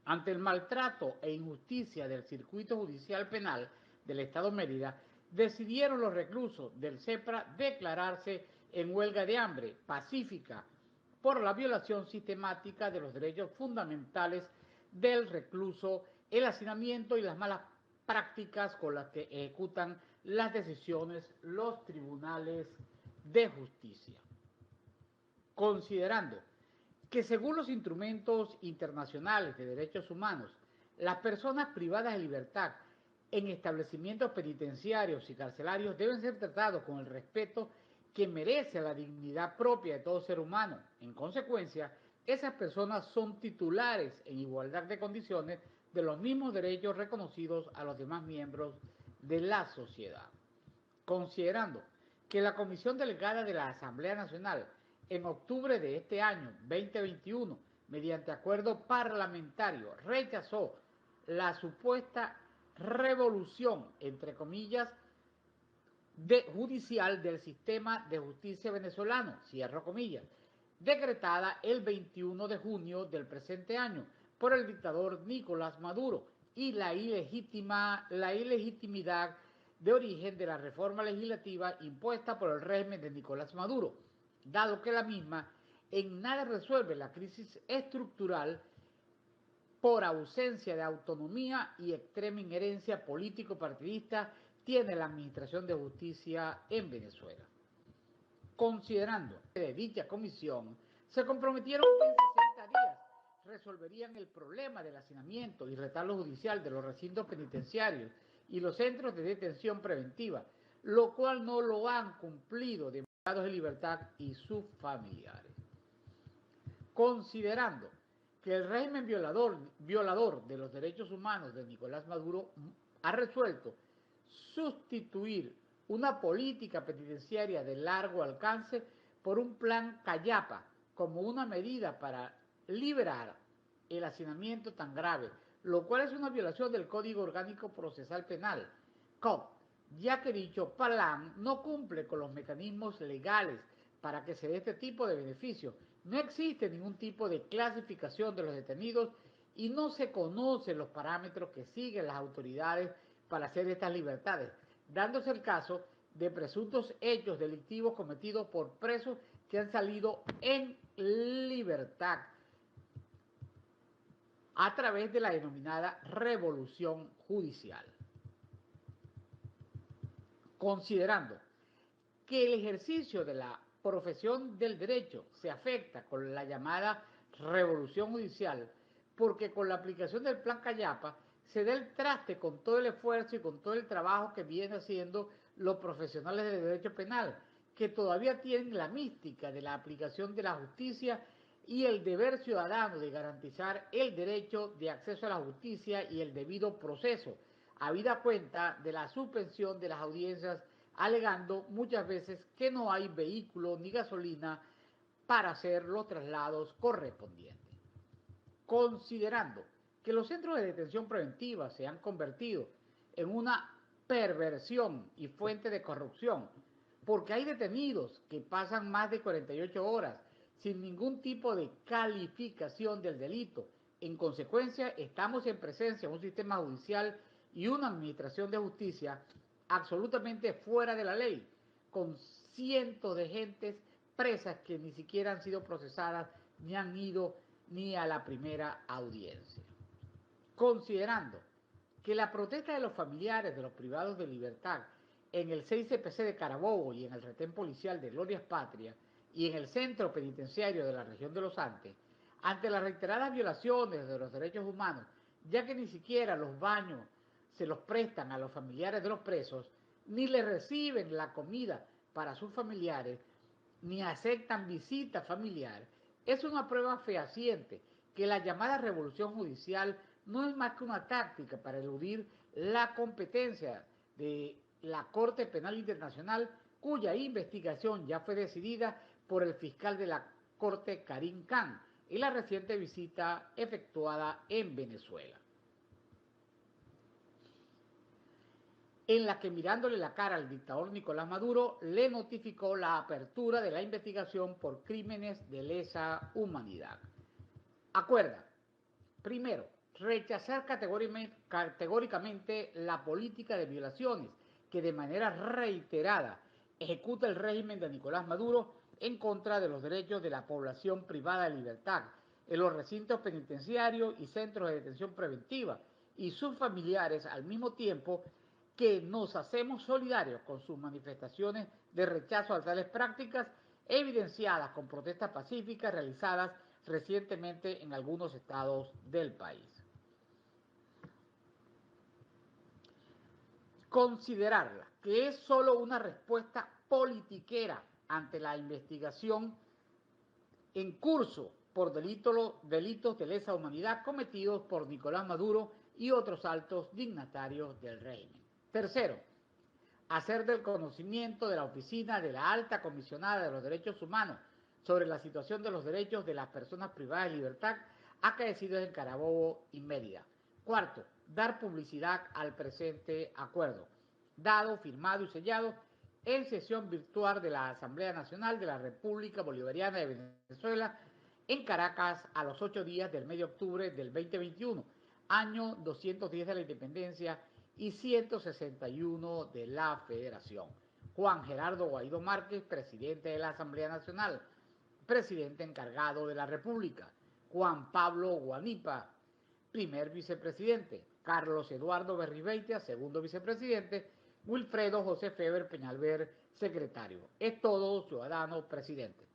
ante el maltrato e injusticia del Circuito Judicial Penal del Estado Mérida, decidieron los reclusos del CEPRA declararse en huelga de hambre pacífica por la violación sistemática de los derechos fundamentales del recluso, el hacinamiento y las malas prácticas con las que ejecutan las decisiones los tribunales de justicia. Considerando que según los instrumentos internacionales de derechos humanos, las personas privadas de libertad en establecimientos penitenciarios y carcelarios deben ser tratados con el respeto que merece la dignidad propia de todo ser humano. En consecuencia, esas personas son titulares en igualdad de condiciones de los mismos derechos reconocidos a los demás miembros de la sociedad. Considerando que la Comisión Delegada de la Asamblea Nacional en octubre de este año 2021, mediante acuerdo parlamentario, rechazó la supuesta revolución, entre comillas, judicial del sistema de justicia venezolano, cierro comillas, decretada el 21 de junio del presente año por el dictador Nicolás Maduro y la ilegitimidad de origen de la reforma legislativa impuesta por el régimen de Nicolás Maduro, dado que la misma en nada resuelve la crisis estructural por ausencia de autonomía y extrema injerencia político-partidista tiene la Administración de Justicia en Venezuela. Considerando que de dicha comisión se comprometieron que en 60 días resolverían el problema del hacinamiento y retardo judicial de los recintos penitenciarios y los centros de detención preventiva, lo cual no lo han cumplido de privados de libertad y sus familiares. Considerando que el régimen violador de los derechos humanos de Nicolás Maduro ha resuelto sustituir una política penitenciaria de largo alcance por un plan Callapa como una medida para liberar el hacinamiento tan grave, lo cual es una violación del Código Orgánico Procesal Penal, COP, ya que dicho plan no cumple con los mecanismos legales para que se dé este tipo de beneficio. No existe ningún tipo de clasificación de los detenidos y no se conocen los parámetros que siguen las autoridades para hacer estas libertades, dándose el caso de presuntos hechos delictivos cometidos por presos que han salido en libertad a través de la denominada revolución judicial. Considerando que el ejercicio de la profesión del derecho se afecta con la llamada revolución judicial, porque con la aplicación del plan Callapa se da el traste con todo el esfuerzo y con todo el trabajo que vienen haciendo los profesionales del derecho penal, que todavía tienen la mística de la aplicación de la justicia y el deber ciudadano de garantizar el derecho de acceso a la justicia y el debido proceso, habida cuenta de la suspensión de las audiencias, alegando muchas veces que no hay vehículo ni gasolina para hacer los traslados correspondientes. Considerando que los centros de detención preventiva se han convertido en una perversión y fuente de corrupción, porque hay detenidos que pasan más de 48 horas sin ningún tipo de calificación del delito. En consecuencia, estamos en presencia de un sistema judicial y una administración de justicia absolutamente fuera de la ley, con cientos de gentes presas que ni siquiera han sido procesadas ni han ido ni a la primera audiencia. Considerando que la protesta de los familiares de los privados de libertad en el 6CPC de Carabobo y en el retén policial de Glorias Patria y en el centro penitenciario de la región de Los Andes, ante las reiteradas violaciones de los derechos humanos, ya que ni siquiera los baños se los prestan a los familiares de los presos, ni les reciben la comida para sus familiares, ni aceptan visita familiar, es una prueba fehaciente que la llamada revolución judicial no es más que una táctica para eludir la competencia de la Corte Penal Internacional, cuya investigación ya fue decidida por el fiscal de la Corte, Karim Khan, en la reciente visita efectuada en Venezuela, en la que mirándole la cara al dictador Nicolás Maduro le notificó la apertura de la investigación por crímenes de lesa humanidad. Acuerda, primero, rechazar categóricamente la política de violaciones que de manera reiterada ejecuta el régimen de Nicolás Maduro en contra de los derechos de la población privada de libertad en los recintos penitenciarios y centros de detención preventiva y sus familiares, al mismo tiempo que nos hacemos solidarios con sus manifestaciones de rechazo a tales prácticas, evidenciadas con protestas pacíficas realizadas recientemente en algunos estados del país. Considerarla que es solo una respuesta politiquera ante la investigación en curso por delitos de lesa humanidad cometidos por Nicolás Maduro y otros altos dignatarios del régimen. Tercero, hacer del conocimiento de la Oficina de la Alta Comisionada de los Derechos Humanos sobre la situación de los derechos de las personas privadas de libertad acaecidos en Carabobo y Mérida. Cuarto, dar publicidad al presente acuerdo, dado, firmado y sellado en sesión virtual de la Asamblea Nacional de la República Bolivariana de Venezuela en Caracas a los 8 días del mes de octubre del 2021, año 210 de la independencia y 161 de la Federación. Juan Gerardo Guaidó Márquez, presidente de la Asamblea Nacional, presidente encargado de la República. Juan Pablo Guanipa, primer vicepresidente. Carlos Eduardo Berribeitia, segundo vicepresidente. Wilfredo José Feber Peñalver, secretario. Es todo, ciudadano presidente.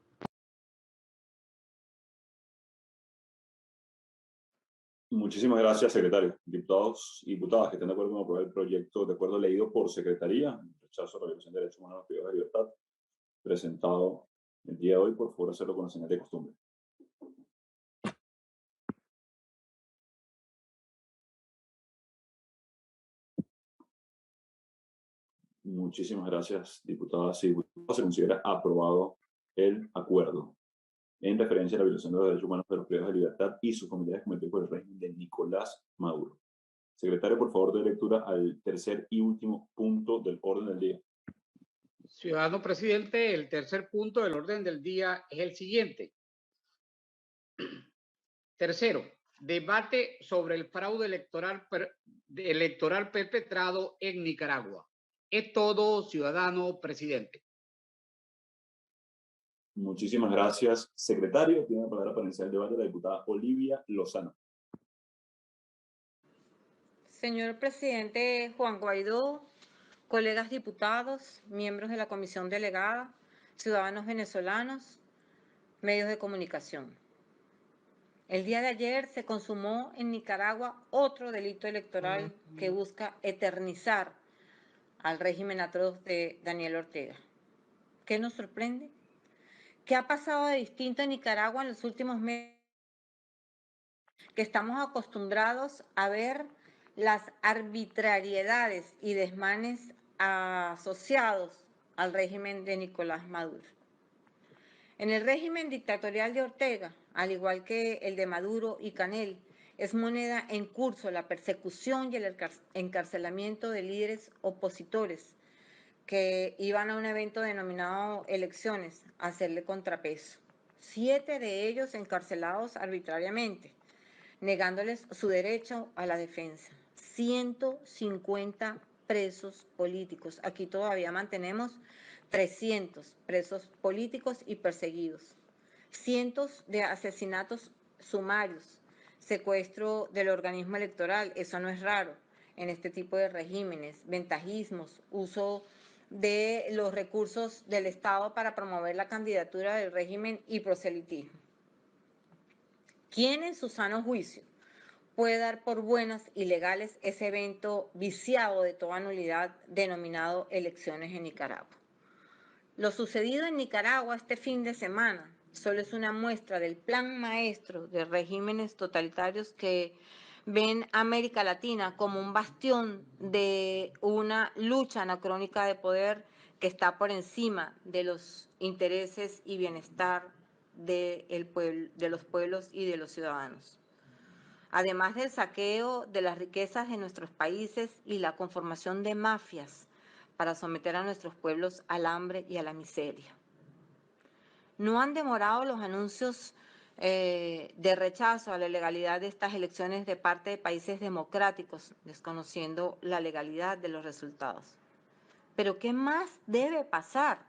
Muchísimas gracias, secretario. Diputados y diputadas que estén de acuerdo con aprobar el proyecto de acuerdo leído por secretaría, rechazo a la violación de derechos humanos privados de libertad, presentado el día de hoy, por favor hacerlo con la señal de costumbre. Muchísimas gracias, diputadas y diputados. Se considera aprobado el acuerdo en referencia a la violación de los derechos humanos de los privados de libertad y sus familiares cometidos por el régimen de Nicolás Maduro. Secretario, por favor, de lectura al tercer y último punto del orden del día. Ciudadano presidente, el tercer punto del orden del día es el siguiente. Tercero, debate sobre el fraude electoral perpetrado en Nicaragua. Es todo, ciudadano presidente. Muchísimas gracias, secretario. Tiene la palabra para iniciar el debate la diputada Olivia Lozano. Señor presidente Juan Guaidó, colegas diputados, miembros de la comisión delegada, ciudadanos venezolanos, medios de comunicación. El día de ayer se consumó en Nicaragua otro delito electoral que busca eternizar al régimen atroz de Daniel Ortega. ¿Qué nos sorprende? ¿Qué ha pasado de distinto en Nicaragua en los últimos meses? Que estamos acostumbrados a ver las arbitrariedades y desmanes asociados al régimen de Nicolás Maduro. En el régimen dictatorial de Ortega, al igual que el de Maduro y Canel, es moneda en curso la persecución y el encarcelamiento de líderes opositores que iban a un evento denominado elecciones a hacerle contrapeso. 7 de ellos encarcelados arbitrariamente, negándoles su derecho a la defensa. 150 presos políticos. Aquí todavía mantenemos 300 presos políticos y perseguidos. Cientos de asesinatos sumarios, secuestro del organismo electoral, eso no es raro en este tipo de regímenes, ventajismos, uso de los recursos del Estado para promover la candidatura del régimen y proselitismo. ¿Quién en su sano juicio puede dar por buenas y legales ese evento viciado de toda nulidad denominado elecciones en Nicaragua? Lo sucedido en Nicaragua este fin de semana solo es una muestra del plan maestro de regímenes totalitarios que ven a América Latina como un bastión de una lucha anacrónica de poder que está por encima de los intereses y bienestar de los pueblos y de los ciudadanos. Además del saqueo de las riquezas de nuestros países y la conformación de mafias para someter a nuestros pueblos al hambre y a la miseria. No han demorado los anuncios de rechazo a la legalidad de estas elecciones de parte de países democráticos, desconociendo la legalidad de los resultados. Pero ¿qué más debe pasar?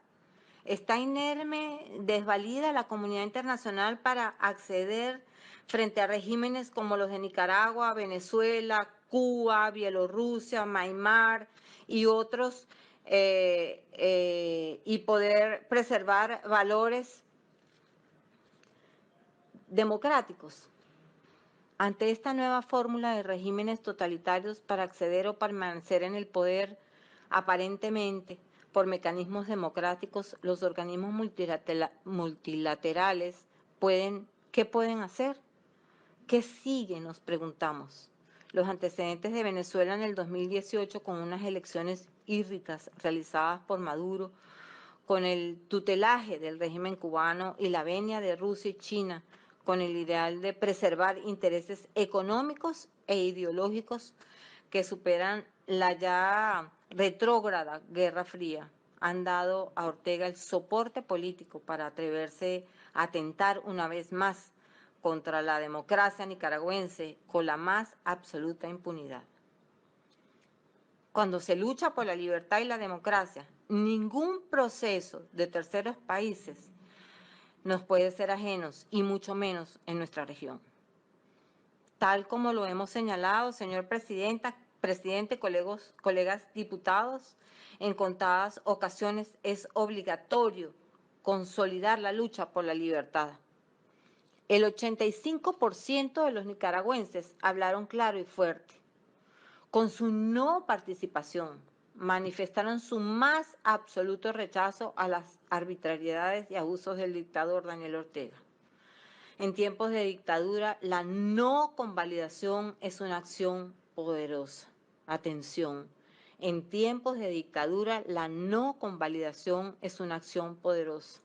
está inerme, desvalida la comunidad internacional para acceder frente a regímenes como los de Nicaragua, Venezuela, Cuba, Bielorrusia, Myanmar y otros, y poder preservar valores democráticos. Ante esta nueva fórmula de regímenes totalitarios para acceder o permanecer en el poder, aparentemente por mecanismos democráticos, los organismos multilaterales ¿qué pueden hacer? ¿Qué sigue? Nos preguntamos. Los antecedentes de Venezuela en el 2018 con unas elecciones híbridas realizadas por Maduro, con el tutelaje del régimen cubano y la venia de Rusia y China, con el ideal de preservar intereses económicos e ideológicos que superan la ya retrógrada Guerra Fría, han dado a Ortega el soporte político para atreverse a atentar una vez más contra la democracia nicaragüense con la más absoluta impunidad. Cuando se lucha por la libertad y la democracia, ningún proceso de terceros países nos puede ser ajenos, y mucho menos en nuestra región. Tal como lo hemos señalado, señor presidente, colegas diputados, en contadas ocasiones es obligatorio consolidar la lucha por la libertad. El 85% de los nicaragüenses hablaron claro y fuerte. Con su no participación, manifestaron su más absoluto rechazo a las arbitrariedades y abusos del dictador Daniel Ortega. En tiempos de dictadura, la no convalidación es una acción poderosa. Atención, en tiempos de dictadura, la no convalidación es una acción poderosa.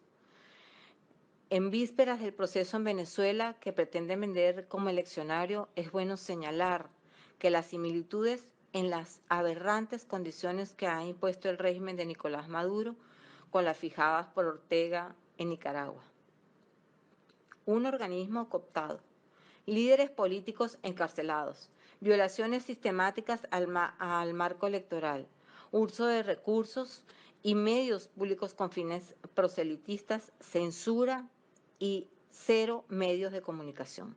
En vísperas del proceso en Venezuela, que pretenden vender como eleccionario, es bueno señalar que las similitudes en las aberrantes condiciones que ha impuesto el régimen de Nicolás Maduro con las fijadas por Ortega en Nicaragua. Un organismo cooptado, líderes políticos encarcelados, violaciones sistemáticas al marco electoral, uso de recursos y medios públicos con fines proselitistas, censura y cero medios de comunicación.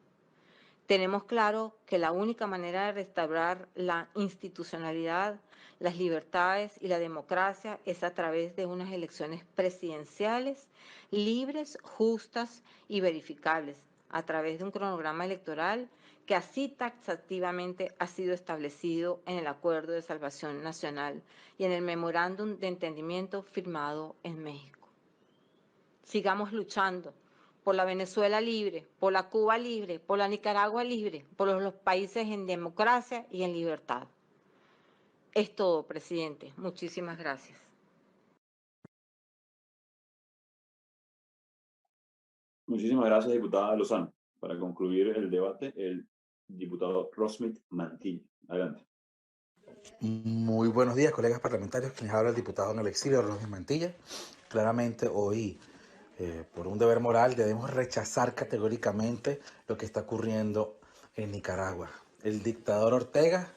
Tenemos claro que la única manera de restaurar la institucionalidad, las libertades y la democracia es a través de unas elecciones presidenciales libres, justas y verificables, a través de un cronograma electoral que así taxativamente ha sido establecido en el Acuerdo de Salvación Nacional y en el Memorándum de Entendimiento firmado en México. Sigamos luchando por la Venezuela libre, por la Cuba libre, por la Nicaragua libre, por los países en democracia y en libertad. Es todo, presidente. Muchísimas gracias. Muchísimas gracias, diputada Lozano. Para concluir el debate, el diputado Rosmith Mantilla. Adelante. Muy buenos días, colegas parlamentarios. Quienes habla el diputado en el exilio, Rosmith Mantilla. Claramente hoy, por un deber moral, debemos rechazar categóricamente lo que está ocurriendo en Nicaragua. El dictador Ortega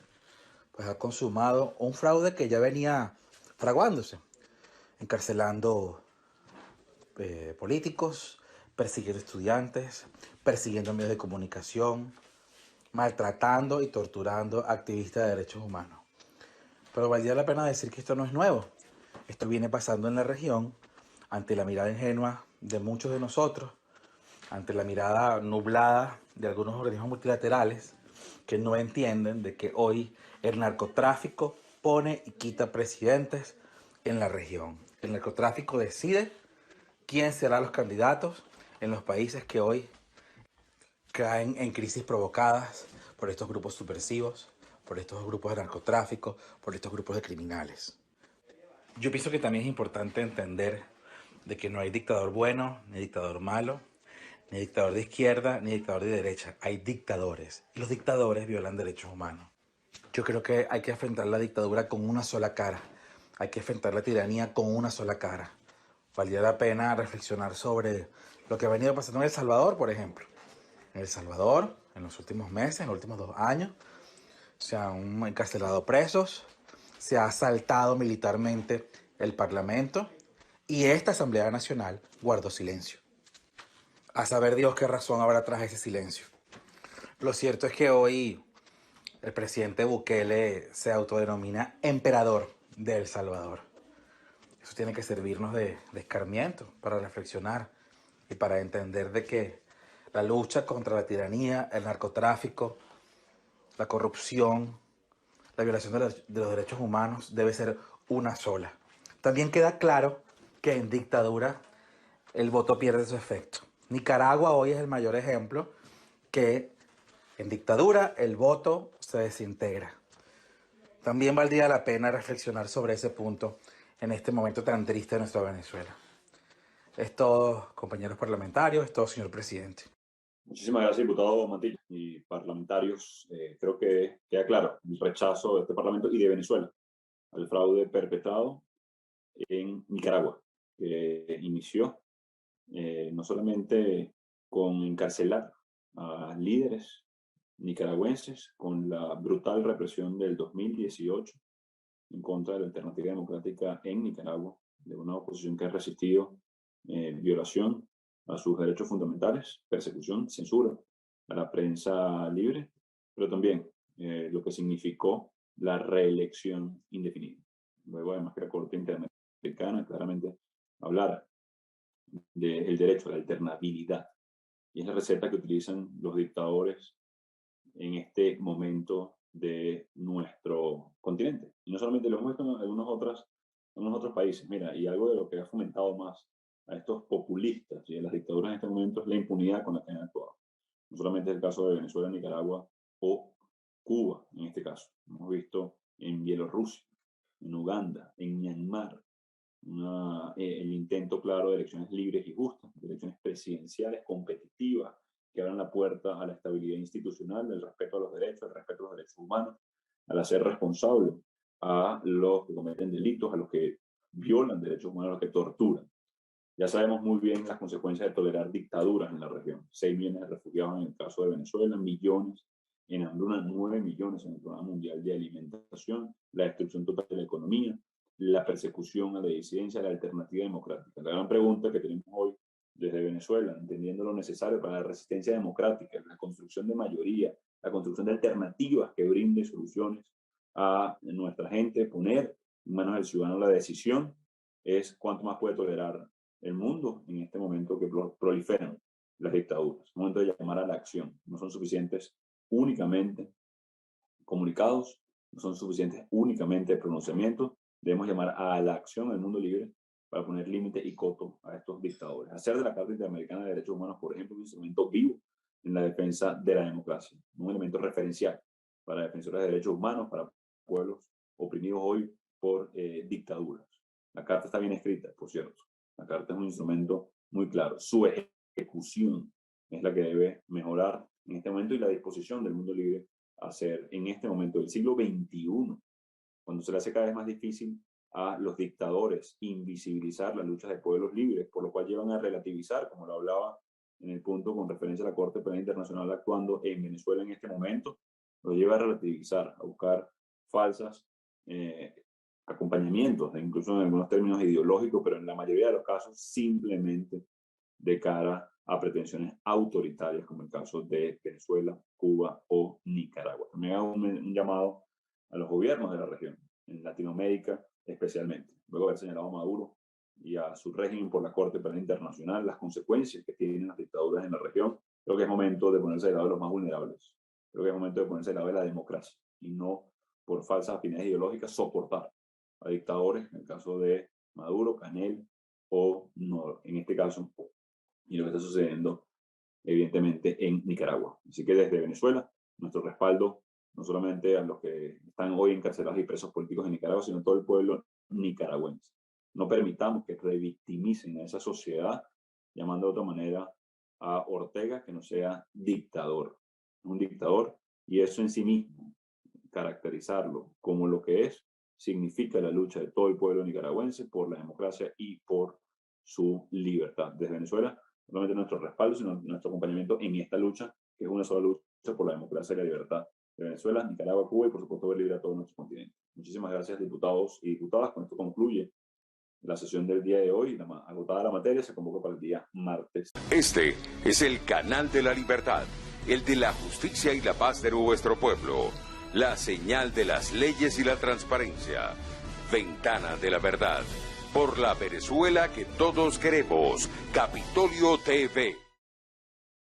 pues, ha consumado un fraude que ya venía fraguándose, encarcelando políticos, persiguiendo estudiantes, persiguiendo medios de comunicación, maltratando y torturando activistas de derechos humanos. Pero valdría la pena decir que esto no es nuevo. Esto viene pasando en la región ante la mirada ingenua de muchos de nosotros, ante la mirada nublada de algunos organismos multilaterales que no entienden de que hoy el narcotráfico pone y quita presidentes en la región. El narcotráfico decide quién serán los candidatos en los países que hoy caen en crisis provocadas por estos grupos subversivos, por estos grupos de narcotráfico, por estos grupos de criminales. Yo pienso que también es importante entender de que no hay dictador bueno, ni dictador malo, ni dictador de izquierda, ni dictador de derecha. Hay dictadores, y los dictadores violan derechos humanos. Yo creo que hay que enfrentar la dictadura con una sola cara. Hay que enfrentar la tiranía con una sola cara. Valdría la pena reflexionar sobre lo que ha venido pasando en El Salvador, por ejemplo. En El Salvador, en los últimos meses, en los últimos 2 años, se han encarcelado presos, se ha asaltado militarmente el Parlamento Y esta Asamblea Nacional guardó silencio. A saber Dios qué razón habrá tras ese silencio. Lo cierto es que hoy el presidente Bukele se autodenomina emperador de El Salvador. Eso tiene que servirnos de escarmiento para reflexionar y para entender de que la lucha contra la tiranía, el narcotráfico, la corrupción, la violación de los derechos humanos debe ser una sola. También queda claro que en dictadura el voto pierde su efecto. Nicaragua hoy es el mayor ejemplo que en dictadura el voto se desintegra. También valdría la pena reflexionar sobre ese punto en este momento tan triste de nuestra Venezuela. Es todo, compañeros parlamentarios, es todo, señor presidente. Muchísimas gracias, diputado Mantilla y parlamentarios. Creo que queda claro el rechazo de este Parlamento y de Venezuela al fraude perpetrado en Nicaragua, que inició no solamente con encarcelar a líderes nicaragüenses, con la brutal represión del 2018 en contra de la alternativa democrática en Nicaragua, de una oposición que ha resistido violación a sus derechos fundamentales, persecución, censura a la prensa libre, pero también lo que significó la reelección indefinida. Luego, además, que la Corte Interamericana claramente hablara del derecho a la alternabilidad. Y es la receta que utilizan los dictadores en este momento de nuestro continente. Y no solamente lo hemos visto en algunos otros países. Mira, y algo de lo que ha fomentado más a estos populistas y a las dictaduras en este momento es la impunidad con la que han actuado. No solamente es el caso de Venezuela, Nicaragua o Cuba, en este caso. Hemos visto en Bielorrusia, en Uganda, en Myanmar, el intento claro de elecciones libres y justas, de elecciones presidenciales competitivas que abran la puerta a la estabilidad institucional, el respeto a los derechos, el respeto a los derechos humanos, al hacer responsable a los que cometen delitos, a los que violan derechos humanos, a los que torturan. Ya sabemos muy bien las consecuencias de tolerar dictaduras en la región. 6 millones de refugiados en el caso de Venezuela, millones en hambruna, 9 millones en el Programa Mundial de Alimentación, la destrucción total de la economía, la persecución a la disidencia, la alternativa democrática. La gran pregunta que tenemos hoy desde Venezuela, entendiendo lo necesario para la resistencia democrática, la construcción de mayoría, la construcción de alternativas que brinden soluciones a nuestra gente, poner en manos del ciudadano la decisión, es cuánto más puede tolerar el mundo en este momento que proliferan las dictaduras. Es momento de llamar a la acción. No son suficientes únicamente comunicados, no son suficientes únicamente pronunciamientos. Debemos llamar a la acción al mundo libre para poner límite y coto a estos dictadores. Hacer de la Carta Interamericana de Derechos Humanos, por ejemplo, un instrumento vivo en la defensa de la democracia, un elemento referencial para defensores de derechos humanos, para pueblos oprimidos hoy por dictaduras. La Carta está bien escrita, por cierto. La Carta es un instrumento muy claro. Su ejecución es la que debe mejorar en este momento y la disposición del mundo libre a hacer en este momento del siglo XXI, cuando se le hace cada vez más difícil a los dictadores invisibilizar las luchas de pueblos libres, por lo cual llevan a relativizar, como lo hablaba en el punto con referencia a la Corte Penal Internacional actuando en Venezuela en este momento, lo lleva a relativizar, a buscar falsas acompañamientos, incluso en algunos términos ideológicos, pero en la mayoría de los casos simplemente de cara a pretensiones autoritarias, como el caso de Venezuela, Cuba o Nicaragua. También hago un llamado a los gobiernos de la región, en Latinoamérica especialmente, luego de haber señalado a Maduro y a su régimen por la Corte Penal Internacional, las consecuencias que tienen las dictaduras en la región. Creo que es momento de ponerse del lado de los más vulnerables. Creo que es momento de ponerse del lado de la democracia y no por falsas afinidades ideológicas soportar a dictadores, en el caso de Maduro, Canel o no, en este caso, y lo que está sucediendo evidentemente en Nicaragua. Así que desde Venezuela, nuestro respaldo no solamente a los que están hoy encarcelados y presos políticos en Nicaragua, sino a todo el pueblo nicaragüense. No permitamos que revictimicen a esa sociedad, llamando de otra manera a Ortega que no sea dictador. Un dictador, y eso en sí mismo, caracterizarlo como lo que es, significa la lucha de todo el pueblo nicaragüense por la democracia y por su libertad. Desde Venezuela, no solamente nuestro respaldo, sino nuestro acompañamiento en esta lucha, que es una sola lucha por la democracia y la libertad de Venezuela, Nicaragua, Cuba y por supuesto ver libre a todo nuestro continente. Muchísimas gracias, diputados y diputadas. Con esto concluye la sesión del día de hoy, agotada la materia, se convoca para el día martes. Este es el canal de la libertad, el de la justicia y la paz de nuestro pueblo. La señal de las leyes y la transparencia. Ventana de la verdad. Por la Venezuela que todos queremos. Capitolio TV.